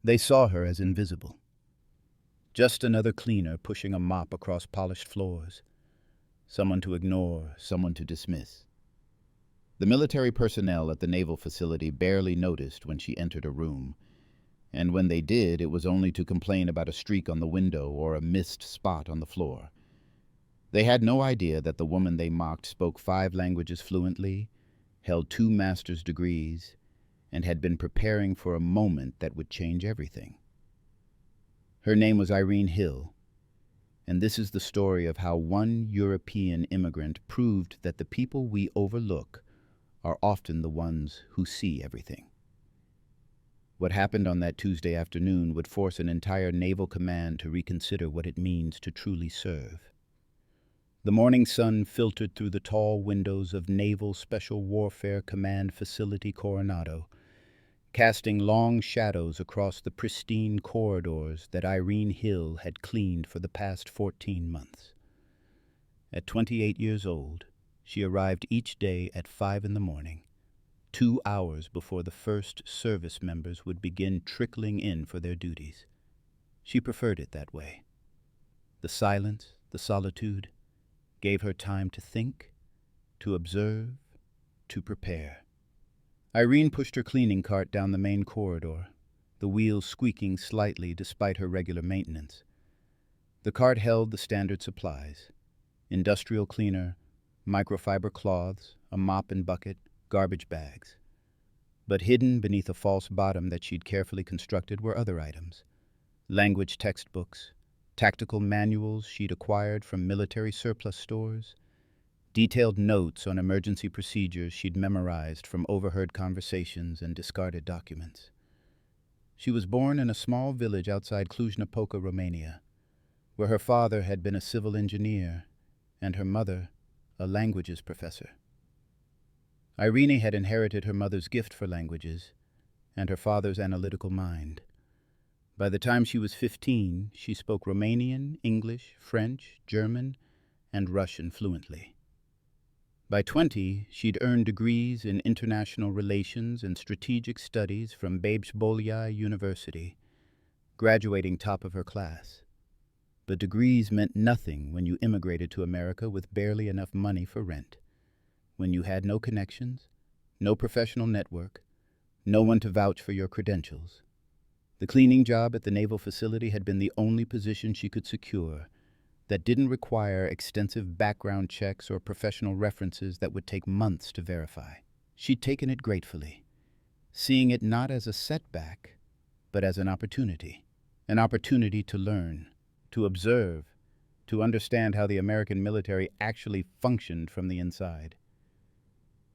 They saw her as invisible. Just another cleaner pushing a mop across polished floors. Someone to ignore, someone to dismiss. The military personnel at the naval facility barely noticed when she entered a room, and when they did, it was only to complain about a streak on the window or a missed spot on the floor. They had no idea that the woman they mocked spoke 5 languages fluently, held 2 master's degrees, and had been preparing for a moment that would change everything. Her name was Irene Hill, and this is the story of how one European immigrant proved that the people we overlook are often the ones who see everything. What happened on that Tuesday afternoon would force an entire naval command to reconsider what it means to truly serve. The morning sun filtered through the tall windows of Naval Special Warfare Command Facility Coronado, casting long shadows across the pristine corridors that Irene Hill had cleaned for the past 14 months. At 28 years old, she arrived each day at 5 in the morning, 2 hours before the first service members would begin trickling in for their duties. She preferred it that way. The silence, the solitude, gave her time to think, to observe, to prepare. Irene pushed her cleaning cart down the main corridor, the wheels squeaking slightly despite her regular maintenance. The cart held the standard supplies: industrial cleaner, microfiber cloths, a mop and bucket, garbage bags. But hidden beneath a false bottom that she'd carefully constructed were other items: language textbooks, tactical manuals she'd acquired from military surplus stores, detailed notes on emergency procedures she'd memorized from overheard conversations and discarded documents. She was born in a small village outside Cluj-Napoca, Romania, where her father had been a civil engineer and her mother a languages professor. Irene had inherited her mother's gift for languages and her father's analytical mind. By the time she was 15, she spoke Romanian, English, French, German, and Russian fluently. By 20, she'd earned degrees in international relations and strategic studies from Babeș-Bolyai University, graduating top of her class. But degrees meant nothing when you immigrated to America with barely enough money for rent, when you had no connections, no professional network, no one to vouch for your credentials. The cleaning job at the naval facility had been the only position she could secure that didn't require extensive background checks or professional references that would take months to verify. She'd taken it gratefully, seeing it not as a setback, but as an opportunity to learn, to observe, to understand how the American military actually functioned from the inside.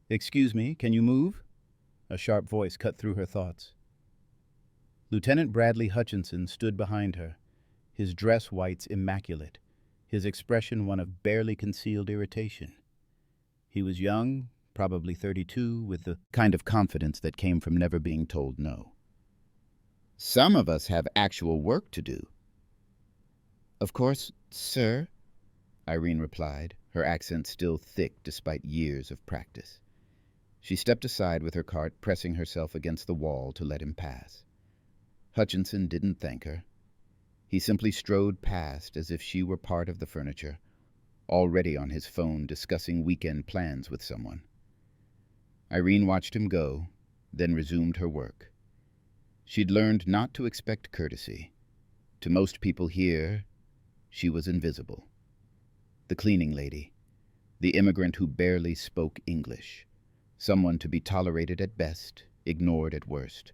"Excuse me, can you move?" A sharp voice cut through her thoughts. Lieutenant Bradley Hutchinson stood behind her, his dress whites immaculate, his expression one of barely concealed irritation. He was young, probably 32, with the kind of confidence that came from never being told no. "Some of us have actual work to do." "Of course, sir," Irene replied, her accent still thick despite years of practice. She stepped aside with her cart, pressing herself against the wall to let him pass. Hutchinson didn't thank her. He simply strode past as if she were part of the furniture, already on his phone discussing weekend plans with someone. Irene watched him go, then resumed her work. She'd learned not to expect courtesy. To most people here, she was invisible. The cleaning lady, the immigrant who barely spoke English, someone to be tolerated at best, ignored at worst.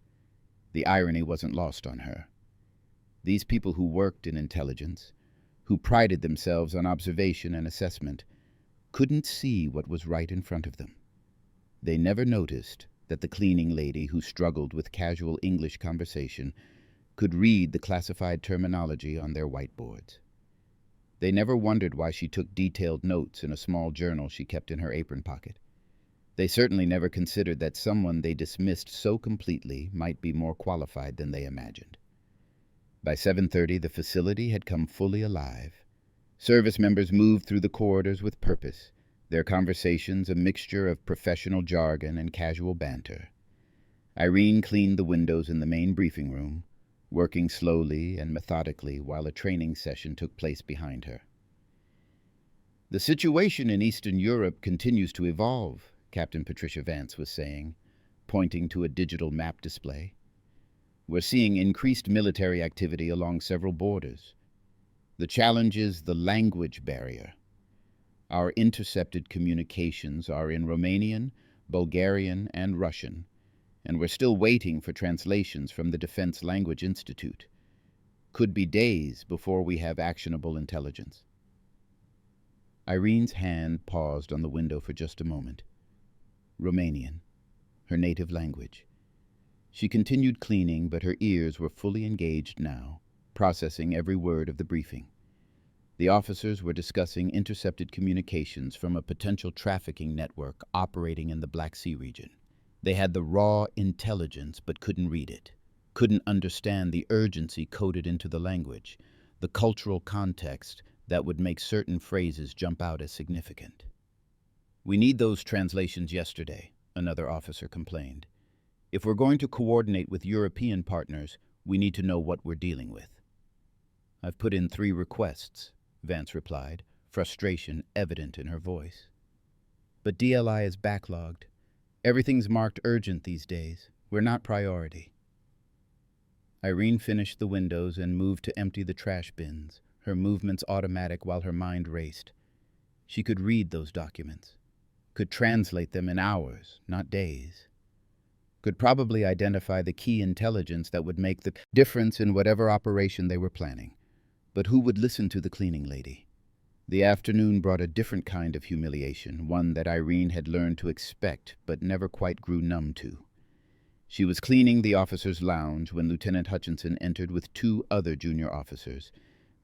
The irony wasn't lost on her. These people who worked in intelligence, who prided themselves on observation and assessment, couldn't see what was right in front of them. They never noticed that the cleaning lady who struggled with casual English conversation could read the classified terminology on their whiteboards. They never wondered why she took detailed notes in a small journal she kept in her apron pocket. They certainly never considered that someone they dismissed so completely might be more qualified than they imagined. By 7:30, the facility had come fully alive. Service members moved through the corridors with purpose, their conversations a mixture of professional jargon and casual banter. Irene cleaned the windows in the main briefing room, working slowly and methodically while a training session took place behind her. "The situation in Eastern Europe continues to evolve," Captain Patricia Vance was saying, pointing to a digital map display. "We're seeing increased military activity along several borders. The challenge is the language barrier. Our intercepted communications are in Romanian, Bulgarian, and Russian, and we're still waiting for translations from the Defense Language Institute. Could be days before we have actionable intelligence." Irene's hand paused on the window for just a moment. Romanian, her native language. She continued cleaning, but her ears were fully engaged now, processing every word of the briefing. The officers were discussing intercepted communications from a potential trafficking network operating in the Black Sea region. They had the raw intelligence but couldn't read it, couldn't understand the urgency coded into the language, the cultural context that would make certain phrases jump out as significant. "We need those translations yesterday," another officer complained. "If we're going to coordinate with European partners, we need to know what we're dealing with." "I've put in 3 requests," Vance replied, frustration evident in her voice. "But DLI is backlogged. Everything's marked urgent these days. We're not priority." Irene finished the windows and moved to empty the trash bins, her movements automatic while her mind raced. She could read those documents, could translate them in hours, not days, could probably identify the key intelligence that would make the difference in whatever operation they were planning. But who would listen to the cleaning lady? The afternoon brought a different kind of humiliation, one that Irene had learned to expect but never quite grew numb to. She was cleaning the officers' lounge when Lieutenant Hutchinson entered with 2 other junior officers,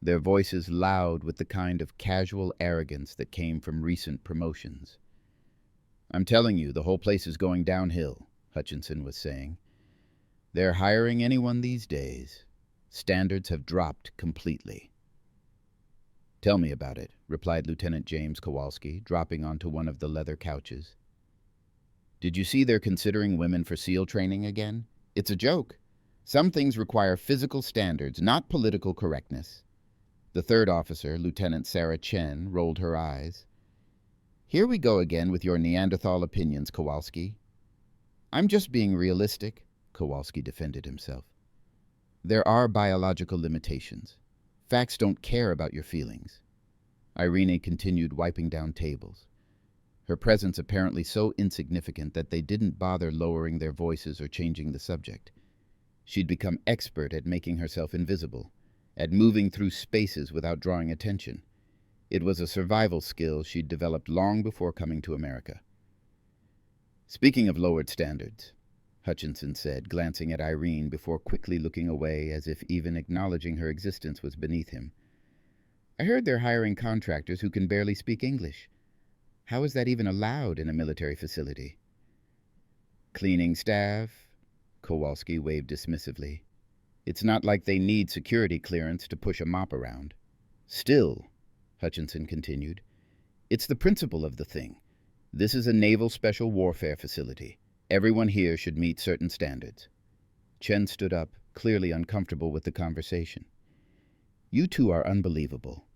their voices loud with the kind of casual arrogance that came from recent promotions. "I'm telling you, the whole place is going downhill," Hutchinson was saying. "They're hiring anyone these days. Standards have dropped completely." "Tell me about it," replied Lieutenant James Kowalski, dropping onto one of the leather couches. "Did you see they're considering women for SEAL training again? It's a joke. Some things require physical standards, not political correctness." The third officer, Lieutenant Sarah Chen, rolled her eyes. "Here we go again with your Neanderthal opinions, Kowalski." "I'm just being realistic," Kowalski defended himself. "There are biological limitations. Facts don't care about your feelings." Irene continued wiping down tables, her presence apparently so insignificant that they didn't bother lowering their voices or changing the subject. She'd become expert at making herself invisible, at moving through spaces without drawing attention. It was a survival skill she'd developed long before coming to America. "Speaking of lowered standards," Hutchinson said, glancing at Irene before quickly looking away as if even acknowledging her existence was beneath him. "I heard they're hiring contractors who can barely speak English. How is that even allowed in a military facility?" "Cleaning staff," Kowalski waved dismissively. "It's not like they need security clearance to push a mop around." "Still," Hutchinson continued, "it's the principle of the thing. This is a naval special warfare facility. Everyone here should meet certain standards." Chen stood up, clearly uncomfortable with the conversation. "You two are unbelievable.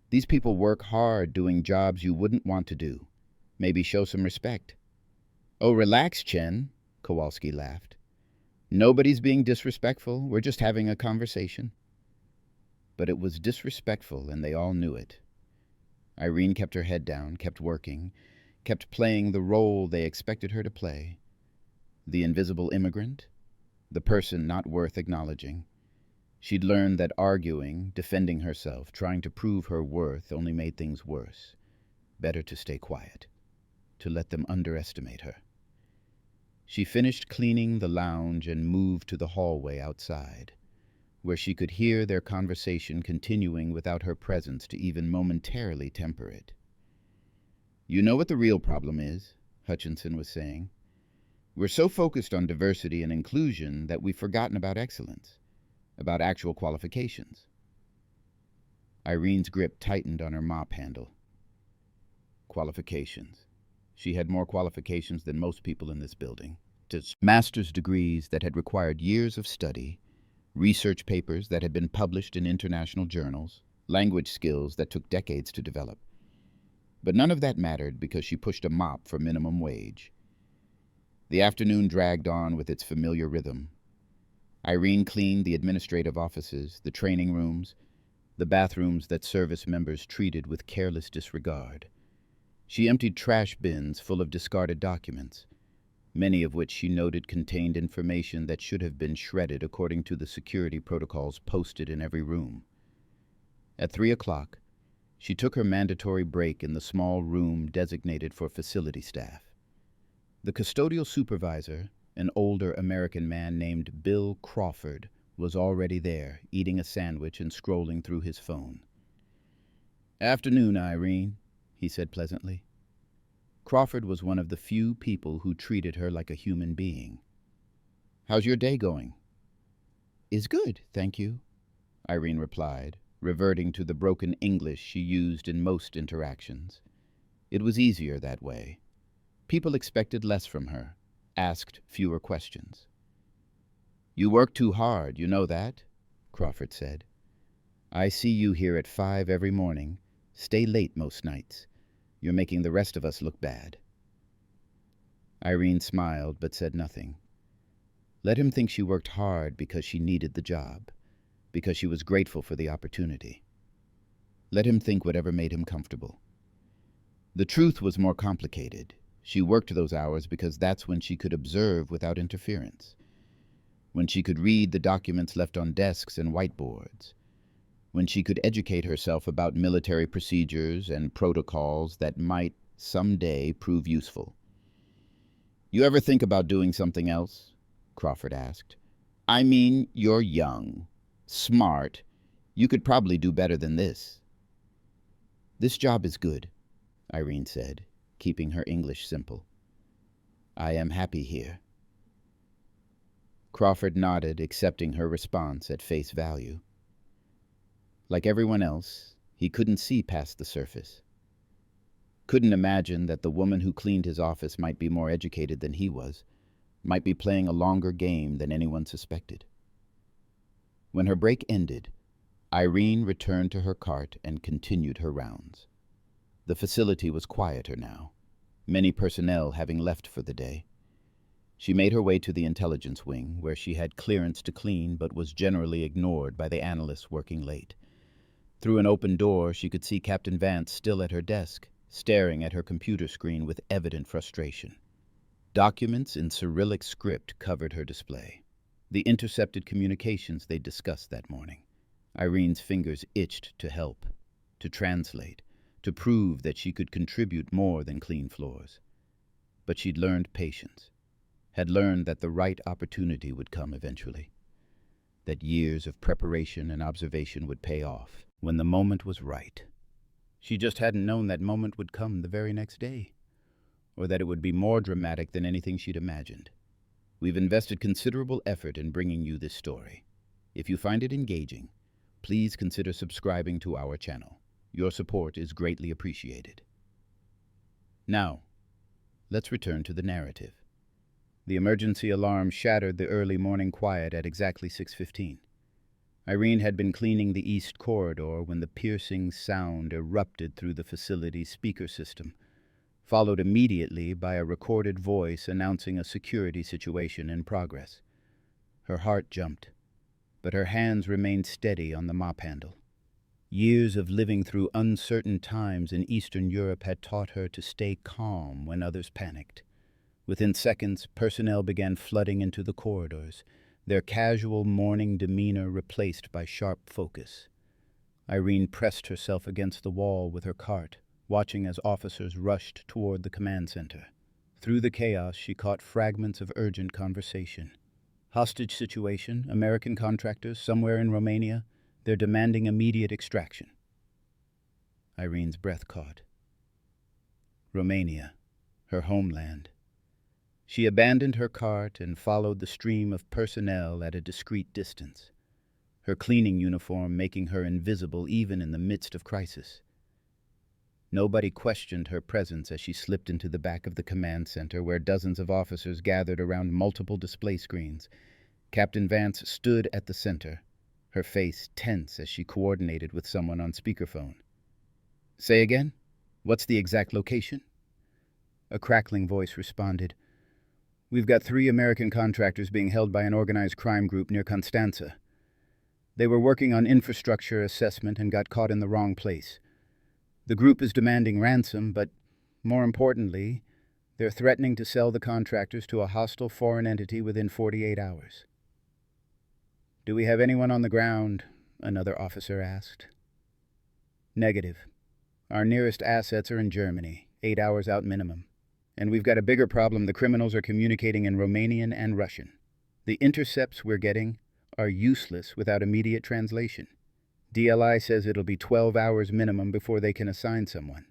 These people work hard doing jobs you wouldn't want to do. Maybe show some respect." "Oh, relax, Chen," Kowalski laughed. "Nobody's being disrespectful. We're just having a conversation." But it was disrespectful, and they all knew it. Irene kept her head down, kept working, kept playing the role they expected her to play. The invisible immigrant, the person not worth acknowledging. She'd learned that arguing, defending herself, trying to prove her worth only made things worse. Better to stay quiet, to let them underestimate her. She finished cleaning the lounge and moved to the hallway outside, where she could hear their conversation continuing without her presence to even momentarily temper it. "You know what the real problem is," Hutchinson was saying. "We're so focused on diversity and inclusion that we've forgotten about excellence, about actual qualifications." Irene's grip tightened on her mop handle. Qualifications. She had more qualifications than most people in this building. Master's degrees that had required years of study, research papers that had been published in international journals, language skills that took decades to develop. But none of that mattered because she pushed a mop for minimum wage. The afternoon dragged on with its familiar rhythm. Irene cleaned the administrative offices, the training rooms, the bathrooms that service members treated with careless disregard. She emptied trash bins full of discarded documents, many of which she noted contained information that should have been shredded according to the security protocols posted in every room. At 3 o'clock, she took her mandatory break in the small room designated for facility staff. The custodial supervisor, an older American man named Bill Crawford, was already there, eating a sandwich and scrolling through his phone. "Afternoon, Irene," he said pleasantly. Crawford was one of the few people who treated her like a human being. "How's your day going?" "Is good, thank you," Irene replied, reverting to the broken English she used in most interactions. It was easier that way. People expected less from her, asked fewer questions. "You work too hard, you know that," Crawford said. "I see you here at 5 every morning, stay late most nights. You're making the rest of us look bad." Irene smiled but said nothing. Let him think she worked hard because she needed the job, because she was grateful for the opportunity. Let him think whatever made him comfortable. The truth was more complicated. She worked those hours because that's when she could observe without interference, when she could read the documents left on desks and whiteboards, when she could educate herself about military procedures and protocols that might someday prove useful. "You ever think about doing something else?" Crawford asked. "I mean, you're young, smart. You could probably do better than this." "This job is good," Irene said, keeping her English simple. "I am happy here." Crawford nodded, accepting her response at face value. Like everyone else, he couldn't see past the surface. Couldn't imagine that the woman who cleaned his office might be more educated than he was, might be playing a longer game than anyone suspected. When her break ended, Irene returned to her cart and continued her rounds. The facility was quieter now, many personnel having left for the day. She made her way to the intelligence wing, where she had clearance to clean but was generally ignored by the analysts working late. Through an open door, she could see Captain Vance still at her desk, staring at her computer screen with evident frustration. Documents in Cyrillic script covered her display, the intercepted communications they'd discussed that morning. Irene's fingers itched to help, to translate, to prove that she could contribute more than clean floors. But she'd learned patience, had learned that the right opportunity would come eventually, that years of preparation and observation would pay off when the moment was right. She just hadn't known that moment would come the very next day, or that it would be more dramatic than anything she'd imagined. We've invested considerable effort in bringing you this story. If you find it engaging, please consider subscribing to our channel. Your support is greatly appreciated. Now, let's return to the narrative. The emergency alarm shattered the early morning quiet at exactly 6:15. Irene had been cleaning the east corridor when the piercing sound erupted through the facility's speaker system, followed immediately by a recorded voice announcing a security situation in progress. Her heart jumped, but her hands remained steady on the mop handle. Years of living through uncertain times in Eastern Europe had taught her to stay calm when others panicked. Within seconds, personnel began flooding into the corridors, their casual morning demeanor replaced by sharp focus. Irene pressed herself against the wall with her cart, watching as officers rushed toward the command center. Through the chaos, she caught fragments of urgent conversation. Hostage situation, American contractors somewhere in Romania, they're demanding immediate extraction. Irene's breath caught. Romania, her homeland. She abandoned her cart and followed the stream of personnel at a discreet distance, her cleaning uniform making her invisible even in the midst of crisis. Nobody questioned her presence as she slipped into the back of the command center, where dozens of officers gathered around multiple display screens. Captain Vance stood at the center, her face tense as she coordinated with someone on speakerphone. "Say again? What's the exact location?" A crackling voice responded. "We've got 3 American contractors being held by an organized crime group near Constanza. They were working on infrastructure assessment and got caught in the wrong place. The group is demanding ransom, but more importantly, they're threatening to sell the contractors to a hostile foreign entity within 48 hours. "Do we have anyone on the ground?" another officer asked. "Negative. Our nearest assets are in Germany, 8 hours out minimum. And we've got a bigger problem. The criminals are communicating in Romanian and Russian. The intercepts we're getting are useless without immediate translation. DLI says it'll be 12 hours minimum before they can assign someone."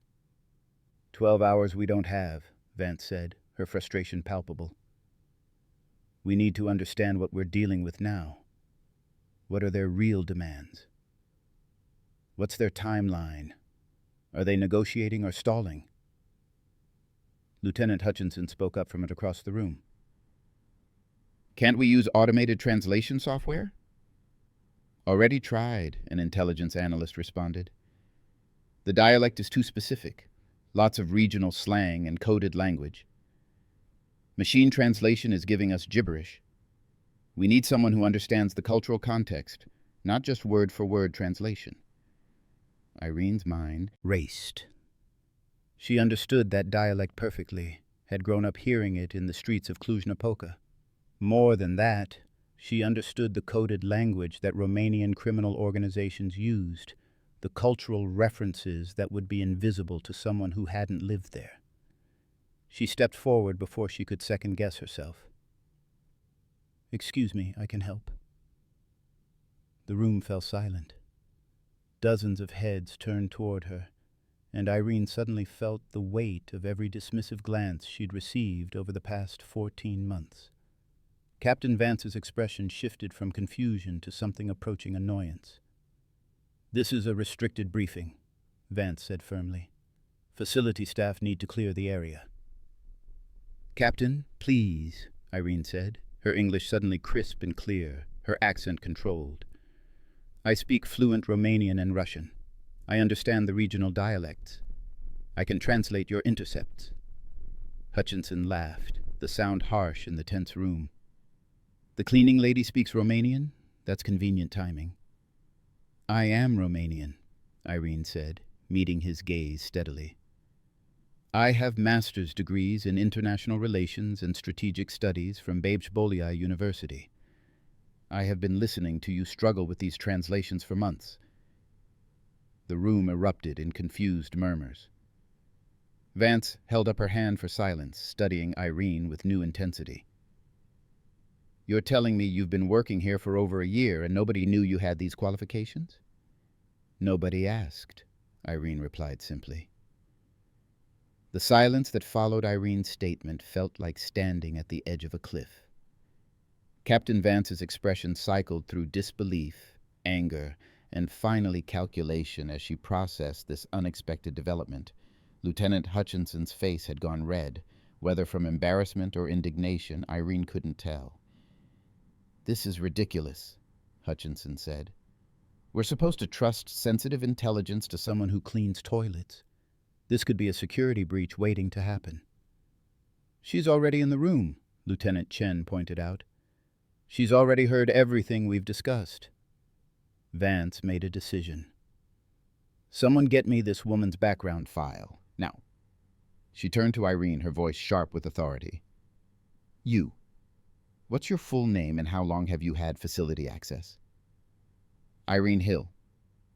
12 hours we don't have, Vance said, her frustration palpable. "We need to understand what we're dealing with now. What are their real demands? What's their timeline? Are they negotiating or stalling?" Lieutenant Hutchinson spoke up from it across the room. "Can't we use automated translation software?" "Already tried," an intelligence analyst responded. "The dialect is too specific. Lots of regional slang and coded language. Machine translation is giving us gibberish. We need someone who understands the cultural context, not just word-for-word translation." Irene's mind raced. She understood that dialect perfectly, had grown up hearing it in the streets of Cluj-Napoca. More than that, she understood the coded language that Romanian criminal organizations used, the cultural references that would be invisible to someone who hadn't lived there. She stepped forward before she could second-guess herself. "Excuse me, I can help." The room fell silent. Dozens of heads turned toward her, and Irene suddenly felt the weight of every dismissive glance she'd received over the past 14 months. Captain Vance's expression shifted from confusion to something approaching annoyance. "This is a restricted briefing," Vance said firmly. "Facility staff need to clear the area." "Captain, please," Irene said, her English suddenly crisp and clear, her accent controlled. "I speak fluent Romanian and Russian. I understand the regional dialects. I can translate your intercepts." Hutchinson laughed, the sound harsh in the tense room. "The cleaning lady speaks Romanian? That's convenient timing." "I am Romanian," Irene said, meeting his gaze steadily. "I have master's degrees in international relations and strategic studies from Babeș-Bolyai University. I have been listening to you struggle with these translations for months." The room erupted in confused murmurs. Vance held up her hand for silence, studying Irene with new intensity. "You're telling me you've been working here for over a year and nobody knew you had these qualifications?" "Nobody asked," Irene replied simply. The silence that followed Irene's statement felt like standing at the edge of a cliff. Captain Vance's expression cycled through disbelief, anger, and finally calculation as she processed this unexpected development. Lieutenant Hutchinson's face had gone red, whether from embarrassment or indignation, Irene couldn't tell. "This is ridiculous," Hutchinson said. "We're supposed to trust sensitive intelligence to someone who cleans toilets. This could be a security breach waiting to happen." "She's already in the room," Lieutenant Chen pointed out. "She's already heard everything we've discussed." Vance made a decision. "Someone get me this woman's background file, now." She turned to Irene, her voice sharp with authority. "You. What's your full name and how long have you had facility access?" "Irene Hill.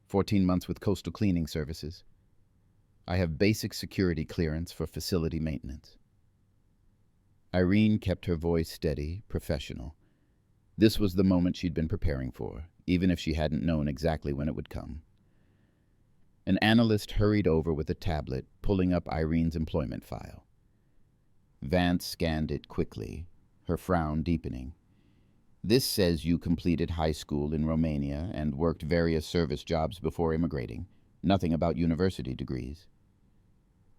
14 months with Coastal Cleaning Services. I have basic security clearance for facility maintenance." Irene kept her voice steady, professional. This was the moment she'd been preparing for, even if she hadn't known exactly when it would come. An analyst hurried over with a tablet, pulling up Irene's employment file. Vance scanned it quickly, her frown deepening. "This says you completed high school in Romania and worked various service jobs before immigrating. Nothing about university degrees."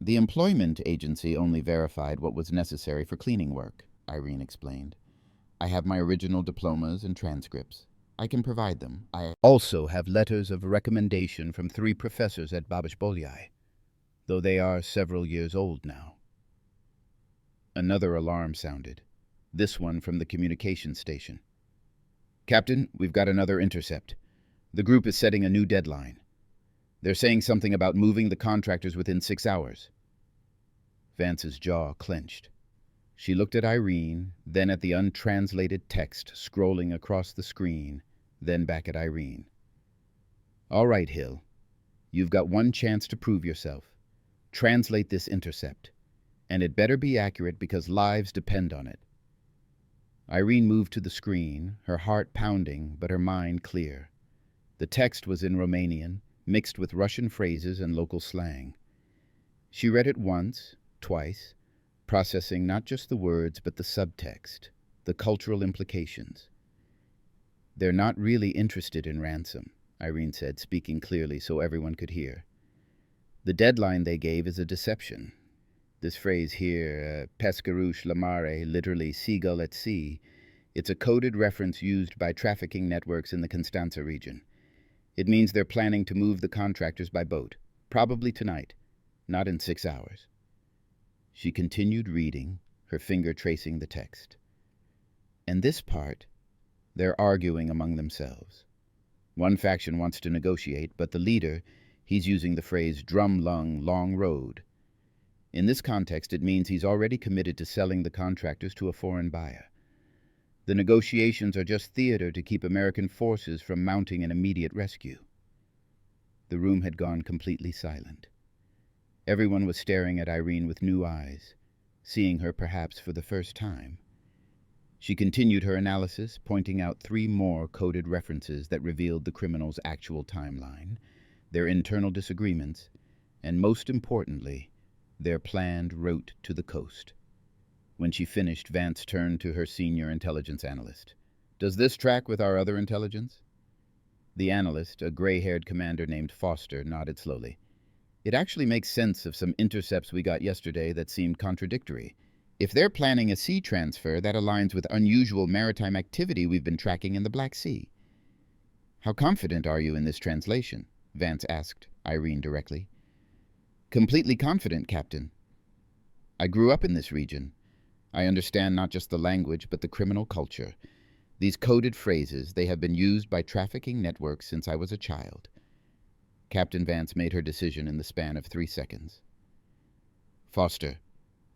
"The employment agency only verified what was necessary for cleaning work," Irene explained. I have my original diplomas and transcripts. I can provide them. I also have letters of recommendation from 3 professors at Babish-Bolyai, though they are several years old now. Another alarm sounded, this one from the communication station. Captain, we've got another intercept. The group is setting a new deadline. They're saying something about moving the contractors within 6 hours. Vance's jaw clenched. She looked at Irene, then at the untranslated text scrolling across the screen, then back at Irene. All right, Hill. You've got one chance to prove yourself. Translate this intercept. And it better be accurate because lives depend on it. Irene moved to the screen, her heart pounding, but her mind clear. The text was in Romanian, mixed with Russian phrases and local slang. She read it once, twice, processing not just the words but the subtext, the cultural implications. They're not really interested in ransom, Irene said, speaking clearly so everyone could hear. The deadline they gave is a deception. This phrase here, pescarush la mare, literally seagull at sea, it's a coded reference used by trafficking networks in the Constanza region. It means they're planning to move the contractors by boat, probably tonight, not in 6 hours. She continued reading, her finger tracing the text. And this part, they're arguing among themselves. One faction wants to negotiate, but the leader, he's using the phrase drum lung, long road. In this context, it means he's already committed to selling the contractors to a foreign buyer. The negotiations are just theater to keep American forces from mounting an immediate rescue. The room had gone completely silent. Everyone was staring at Irene with new eyes, seeing her perhaps for the first time. She continued her analysis, pointing out 3 more coded references that revealed the criminals' actual timeline, their internal disagreements, and most importantly, their planned route to the coast. When she finished, Vance turned to her senior intelligence analyst. Does this track with our other intelligence? The analyst, a gray-haired commander named Foster, nodded slowly. It actually makes sense of some intercepts we got yesterday that seemed contradictory. If they're planning a sea transfer, that aligns with unusual maritime activity we've been tracking in the Black Sea. How confident are you in this translation? Vance asked Irene directly. Completely confident, Captain. I grew up in this region. I understand not just the language, but the criminal culture. These coded phrases, they have been used by trafficking networks since I was a child. Captain Vance made her decision in the span of 3 seconds. Foster,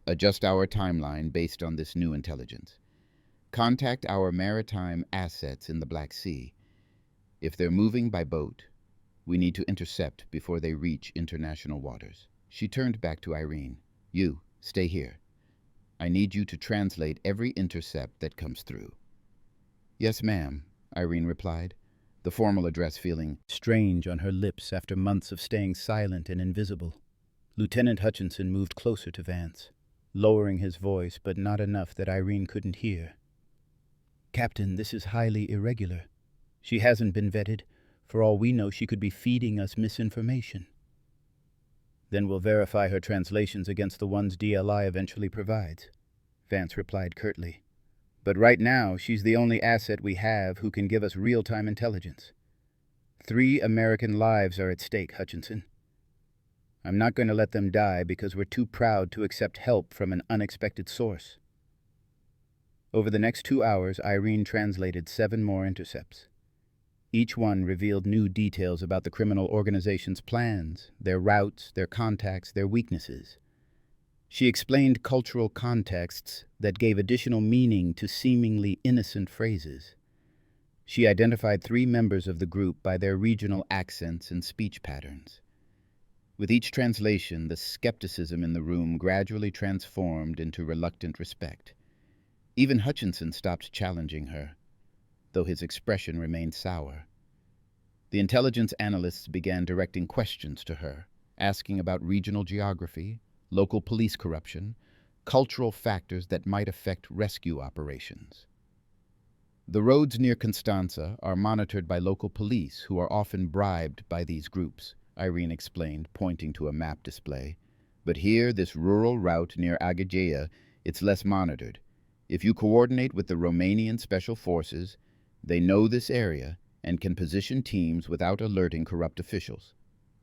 adjust our timeline based on this new intelligence. Contact our maritime assets in the Black Sea. If they're moving by boat, we need to intercept before they reach international waters. She turned back to Irene. You, stay here. I need you to translate every intercept that comes through. Yes, ma'am, Irene replied, the formal address feeling strange on her lips after months of staying silent and invisible. Lieutenant Hutchinson moved closer to Vance, lowering his voice, but not enough that Irene couldn't hear. Captain, this is highly irregular. She hasn't been vetted. For all we know, she could be feeding us misinformation. Then we'll verify her translations against the ones DLI eventually provides, Vance replied curtly. But right now, she's the only asset we have who can give us real-time intelligence. 3 American lives are at stake, Hutchinson. I'm not going to let them die because we're too proud to accept help from an unexpected source. Over the next 2 hours, Irene translated 7 more intercepts. Each one revealed new details about the criminal organization's plans, their routes, their contacts, their weaknesses. She explained cultural contexts that gave additional meaning to seemingly innocent phrases. She identified 3 members of the group by their regional accents and speech patterns. With each translation, the skepticism in the room gradually transformed into reluctant respect. Even Hutchinson stopped challenging her, though his expression remained sour. The intelligence analysts began directing questions to her, asking about regional geography, local police corruption, cultural factors that might affect rescue operations. The roads near Constanza are monitored by local police who are often bribed by these groups, Irene explained, pointing to a map display. But here, this rural route near Agagea, it's less monitored. If you coordinate with the Romanian Special Forces, they know this area and can position teams without alerting corrupt officials.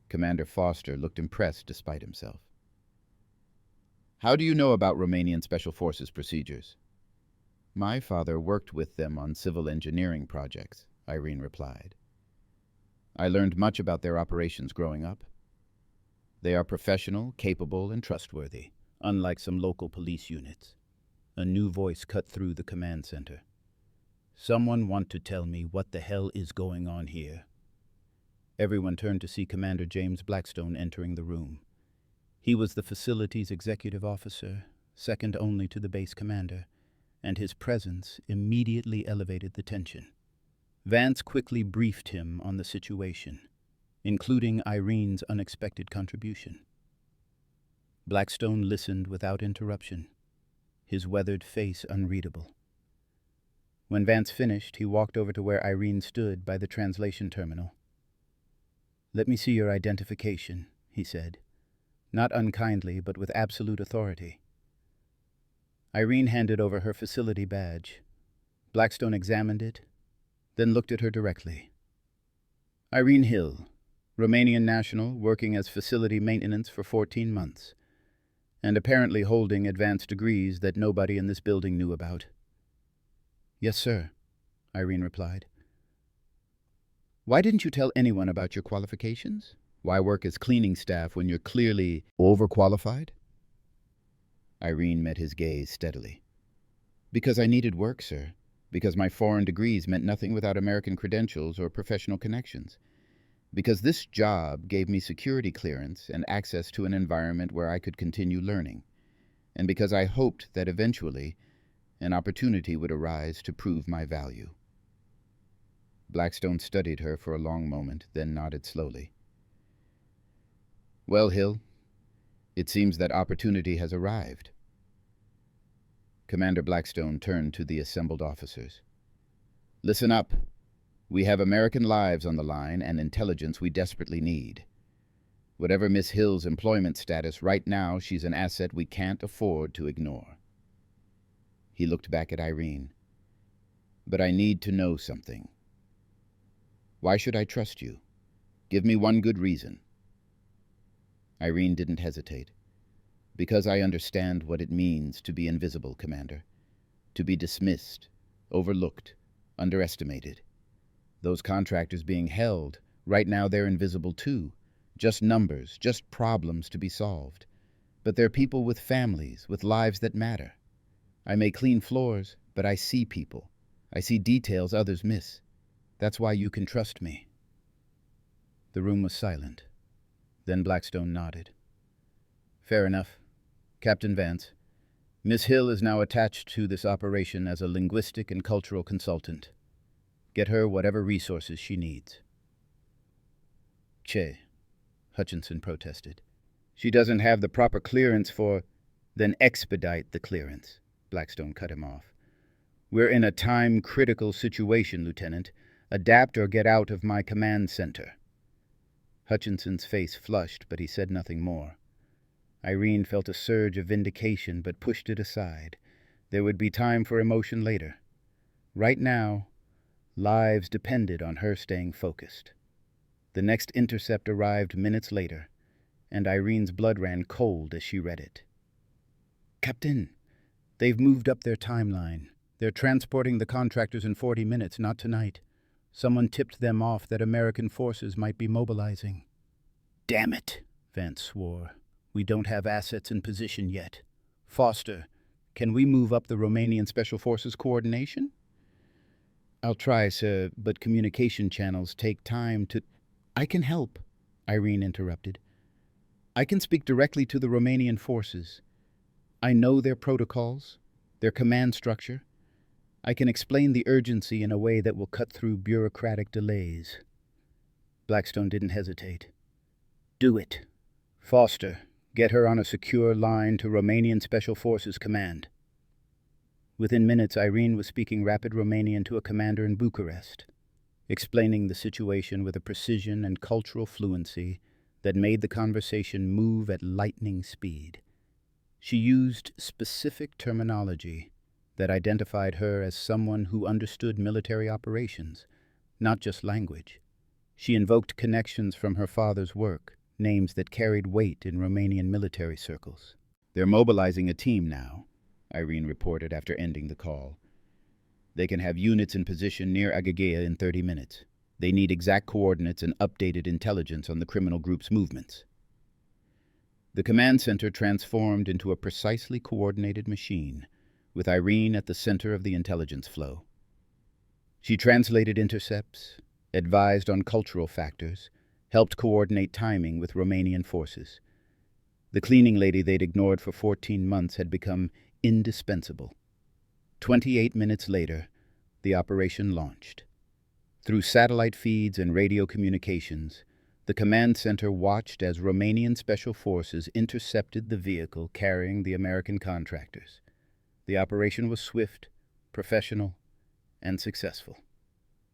Commander Foster looked impressed despite himself. How do you know about Romanian Special Forces procedures? My father worked with them on civil engineering projects, Irene replied. I learned much about their operations growing up. They are professional, capable, and trustworthy, unlike some local police units. A new voice cut through the command center. Someone want to tell me what the hell is going on here? Everyone turned to see Commander James Blackstone entering the room. He was the facility's executive officer, second only to the base commander, and his presence immediately elevated the tension. Vance quickly briefed him on the situation, including Irene's unexpected contribution. Blackstone listened without interruption, his weathered face unreadable. When Vance finished, he walked over to where Irene stood by the translation terminal. "Let me see your identification," he said, not unkindly but with absolute authority. Irene handed over her facility badge. Blackstone examined it, then looked at her directly. Irene Hill, Romanian national, working as facility maintenance for 14 months, and apparently holding advanced degrees that nobody in this building knew about. "Yes, sir," Irene replied. "Why didn't you tell anyone about your qualifications? Why work as cleaning staff when you're clearly overqualified?" Irene met his gaze steadily. "Because I needed work, sir. Because my foreign degrees meant nothing without American credentials or professional connections. Because this job gave me security clearance and access to an environment where I could continue learning. And because I hoped that eventually an opportunity would arise to prove my value." Blackstone studied her for a long moment, then nodded slowly. "Well, Hill, it seems that opportunity has arrived." Commander Blackstone turned to the assembled officers. "Listen up. We have American lives on the line and intelligence we desperately need. Whatever Miss Hill's employment status, right now she's an asset we can't afford to ignore." He looked back at Irene. "But I need to know something. Why should I trust you? Give me one good reason." Irene didn't hesitate. "Because I understand what it means to be invisible, Commander. To be dismissed, overlooked, underestimated. Those contractors being held, right now they're invisible too. Just numbers, just problems to be solved. But they're people with families, with lives that matter. I may clean floors, but I see people. I see details others miss. That's why you can trust me." The room was silent. Then Blackstone nodded. "Fair enough. Captain Vance, Miss Hill is now attached to this operation as a linguistic and cultural consultant. Get her whatever resources she needs." "Che," Hutchinson protested. "She doesn't have the proper clearance for—" "Then expedite the clearance," Blackstone cut him off. "We're in a time-critical situation, Lieutenant. Adapt or get out of my command center." Hutchinson's face flushed, but he said nothing more. Irene felt a surge of vindication, but pushed it aside. There would be time for emotion later. Right now, lives depended on her staying focused. The next intercept arrived minutes later, and Irene's blood ran cold as she read it. "Captain, they've moved up their timeline. They're transporting the contractors in 40 minutes, not tonight. Someone tipped them off that American forces might be mobilizing." "Damn it," Vance swore. "We don't have assets in position yet. Foster, can we move up the Romanian Special Forces coordination?" "I'll try, sir, but communication channels take time to—" "I can help," Irene interrupted. "I can speak directly to the Romanian forces. I know their protocols, their command structure. I can explain the urgency in a way that will cut through bureaucratic delays." Blackstone didn't hesitate. "Do it. Foster, get her on a secure line to Romanian Special Forces Command." Within minutes, Irene was speaking rapid Romanian to a commander in Bucharest, explaining the situation with a precision and cultural fluency that made the conversation move at lightning speed. She used specific terminology, that identified her as someone who understood military operations, not just language. She invoked connections from her father's work, names that carried weight in Romanian military circles. "They're mobilizing a team now," Irene reported after ending the call. "They can have units in position near Agagea in 30 minutes. They need exact coordinates and updated intelligence on the criminal group's movements." The command center transformed into a precisely coordinated machine, with Irene at the center of the intelligence flow. She translated intercepts, advised on cultural factors, helped coordinate timing with Romanian forces. The cleaning lady they'd ignored for 14 months had become indispensable. 28 minutes later, the operation launched. Through satellite feeds and radio communications, the command center watched as Romanian special forces intercepted the vehicle carrying the American contractors. The operation was swift, professional, and successful.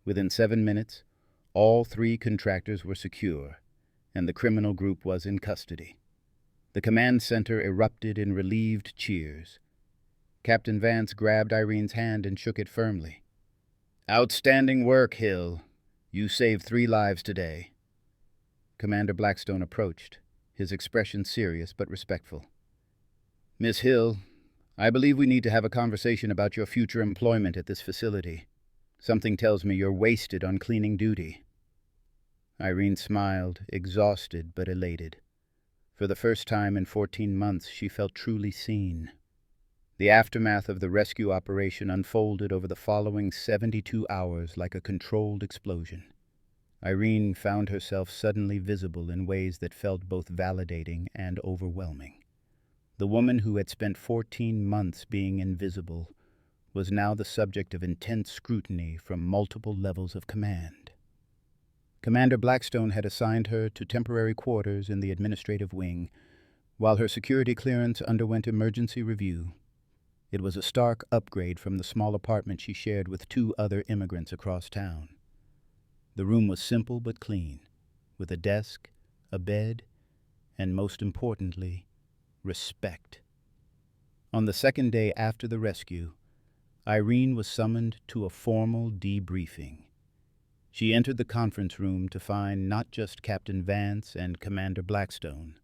Within 7 minutes, all 3 contractors were secure, and the criminal group was in custody. The command center erupted in relieved cheers. Captain Vance grabbed Irene's hand and shook it firmly. "Outstanding work, Hill. You saved 3 lives today." Commander Blackstone approached, his expression serious but respectful. "Miss Hill, I believe we need to have a conversation about your future employment at this facility. Something tells me you're wasted on cleaning duty." Irene smiled, exhausted but elated. For the first time in 14 months, she felt truly seen. The aftermath of the rescue operation unfolded over the following 72 hours like a controlled explosion. Irene found herself suddenly visible in ways that felt both validating and overwhelming. The woman who had spent 14 months being invisible was now the subject of intense scrutiny from multiple levels of command. Commander Blackstone had assigned her to temporary quarters in the administrative wing, while her security clearance underwent emergency review. It was a stark upgrade from the small apartment she shared with 2 other immigrants across town. The room was simple but clean, with a desk, a bed, and most importantly, respect. On the second day after the rescue, Irene was summoned to a formal debriefing. She entered the conference room to find not just Captain Vance and Commander Blackstone,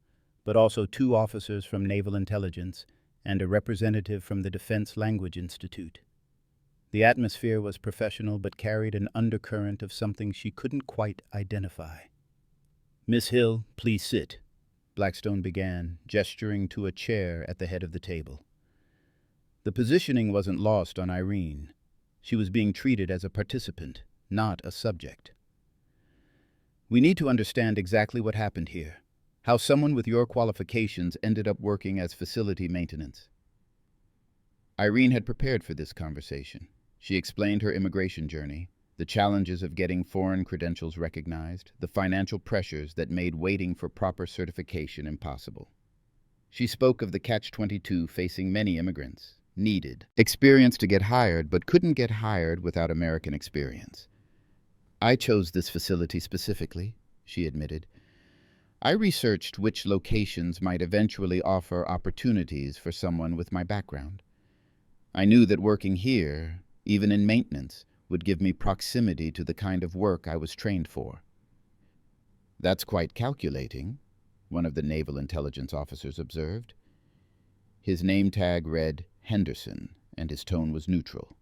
but also 2 officers from Naval Intelligence and a representative from the Defense Language Institute. The atmosphere was professional but carried an undercurrent of something she couldn't quite identify. "Miss Hill, please sit," Blackstone began, gesturing to a chair at the head of the table. The positioning wasn't lost on Irene. She was being treated as a participant, not a subject. "We need to understand exactly what happened here, how someone with your qualifications ended up working as facility maintenance." Irene had prepared for this conversation. She explained her immigration journey, the challenges of getting foreign credentials recognized, the financial pressures that made waiting for proper certification impossible. She spoke of the catch-22 facing many immigrants, needed experience to get hired but couldn't get hired without American experience. "I chose this facility specifically," she admitted. "I researched which locations might eventually offer opportunities for someone with my background. I knew that working here, even in maintenance, would give me proximity to the kind of work I was trained for." "That's quite calculating," one of the Naval Intelligence officers observed. His name tag read Henderson, and his tone was neutral,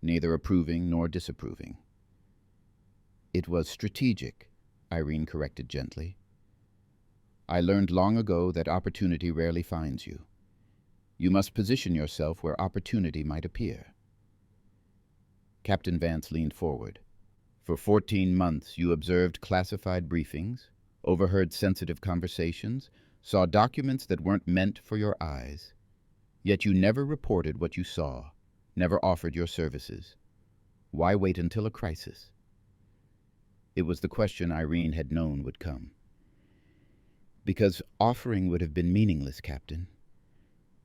neither approving nor disapproving. "It was strategic," Irene corrected gently. "I learned long ago that opportunity rarely finds you. You must position yourself where opportunity might appear." Captain Vance leaned forward. "For 14 months you observed classified briefings, overheard sensitive conversations, saw documents that weren't meant for your eyes. Yet you never reported what you saw, never offered your services. Why wait until a crisis?" It was the question Irene had known would come. "Because offering would have been meaningless, Captain.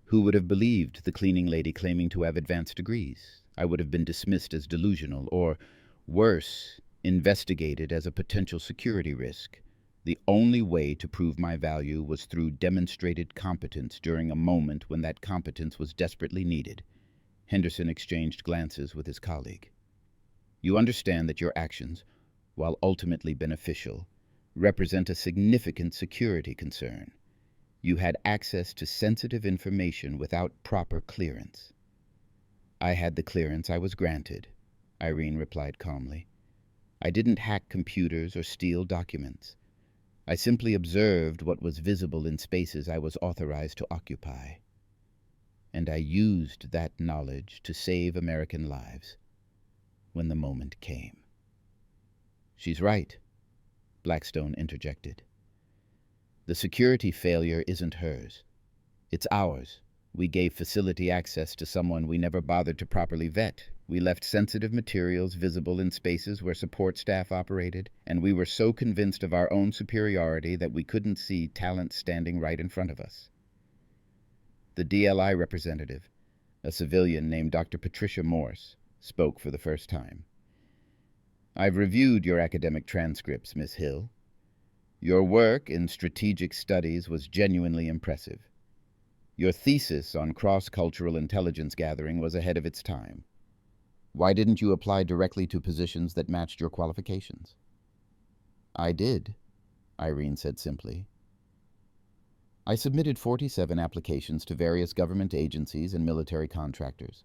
Who would have believed the cleaning lady claiming to have advanced degrees? I would have been dismissed as delusional, or, worse, investigated as a potential security risk. The only way to prove my value was through demonstrated competence during a moment when that competence was desperately needed. Henderson exchanged glances with his colleague. You understand that your actions, while ultimately beneficial, represent a significant security concern. You had access to sensitive information without proper clearance. I had the clearance I was granted, Irene replied calmly. I didn't hack computers or steal documents. I simply observed what was visible in spaces I was authorized to occupy. And I used that knowledge to save American lives when the moment came. She's right, Blackstone interjected. The security failure isn't hers. It's ours. We gave facility access to someone we never bothered to properly vet. We left sensitive materials visible in spaces where support staff operated, and we were so convinced of our own superiority that we couldn't see talent standing right in front of us. The DLI representative, a civilian named Dr. Patricia Morse, spoke for the first time. I've reviewed your academic transcripts, Miss Hill. Your work in strategic studies was genuinely impressive. Your thesis on cross-cultural intelligence gathering was ahead of its time. Why didn't you apply directly to positions that matched your qualifications? I did, Irene said simply. I submitted 47 applications to various government agencies and military contractors.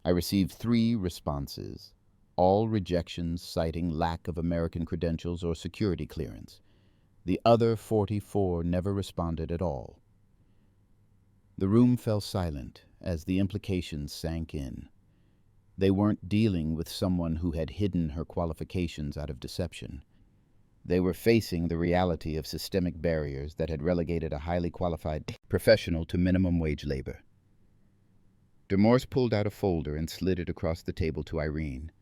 I received 3 responses, all rejections citing lack of American credentials or security clearance. The other 44 never responded at all. The room fell silent as the implications sank in. They weren't dealing with someone who had hidden her qualifications out of deception. They were facing the reality of systemic barriers that had relegated a highly qualified professional to minimum wage labor. Demorse pulled out a folder and slid it across the table to Irene.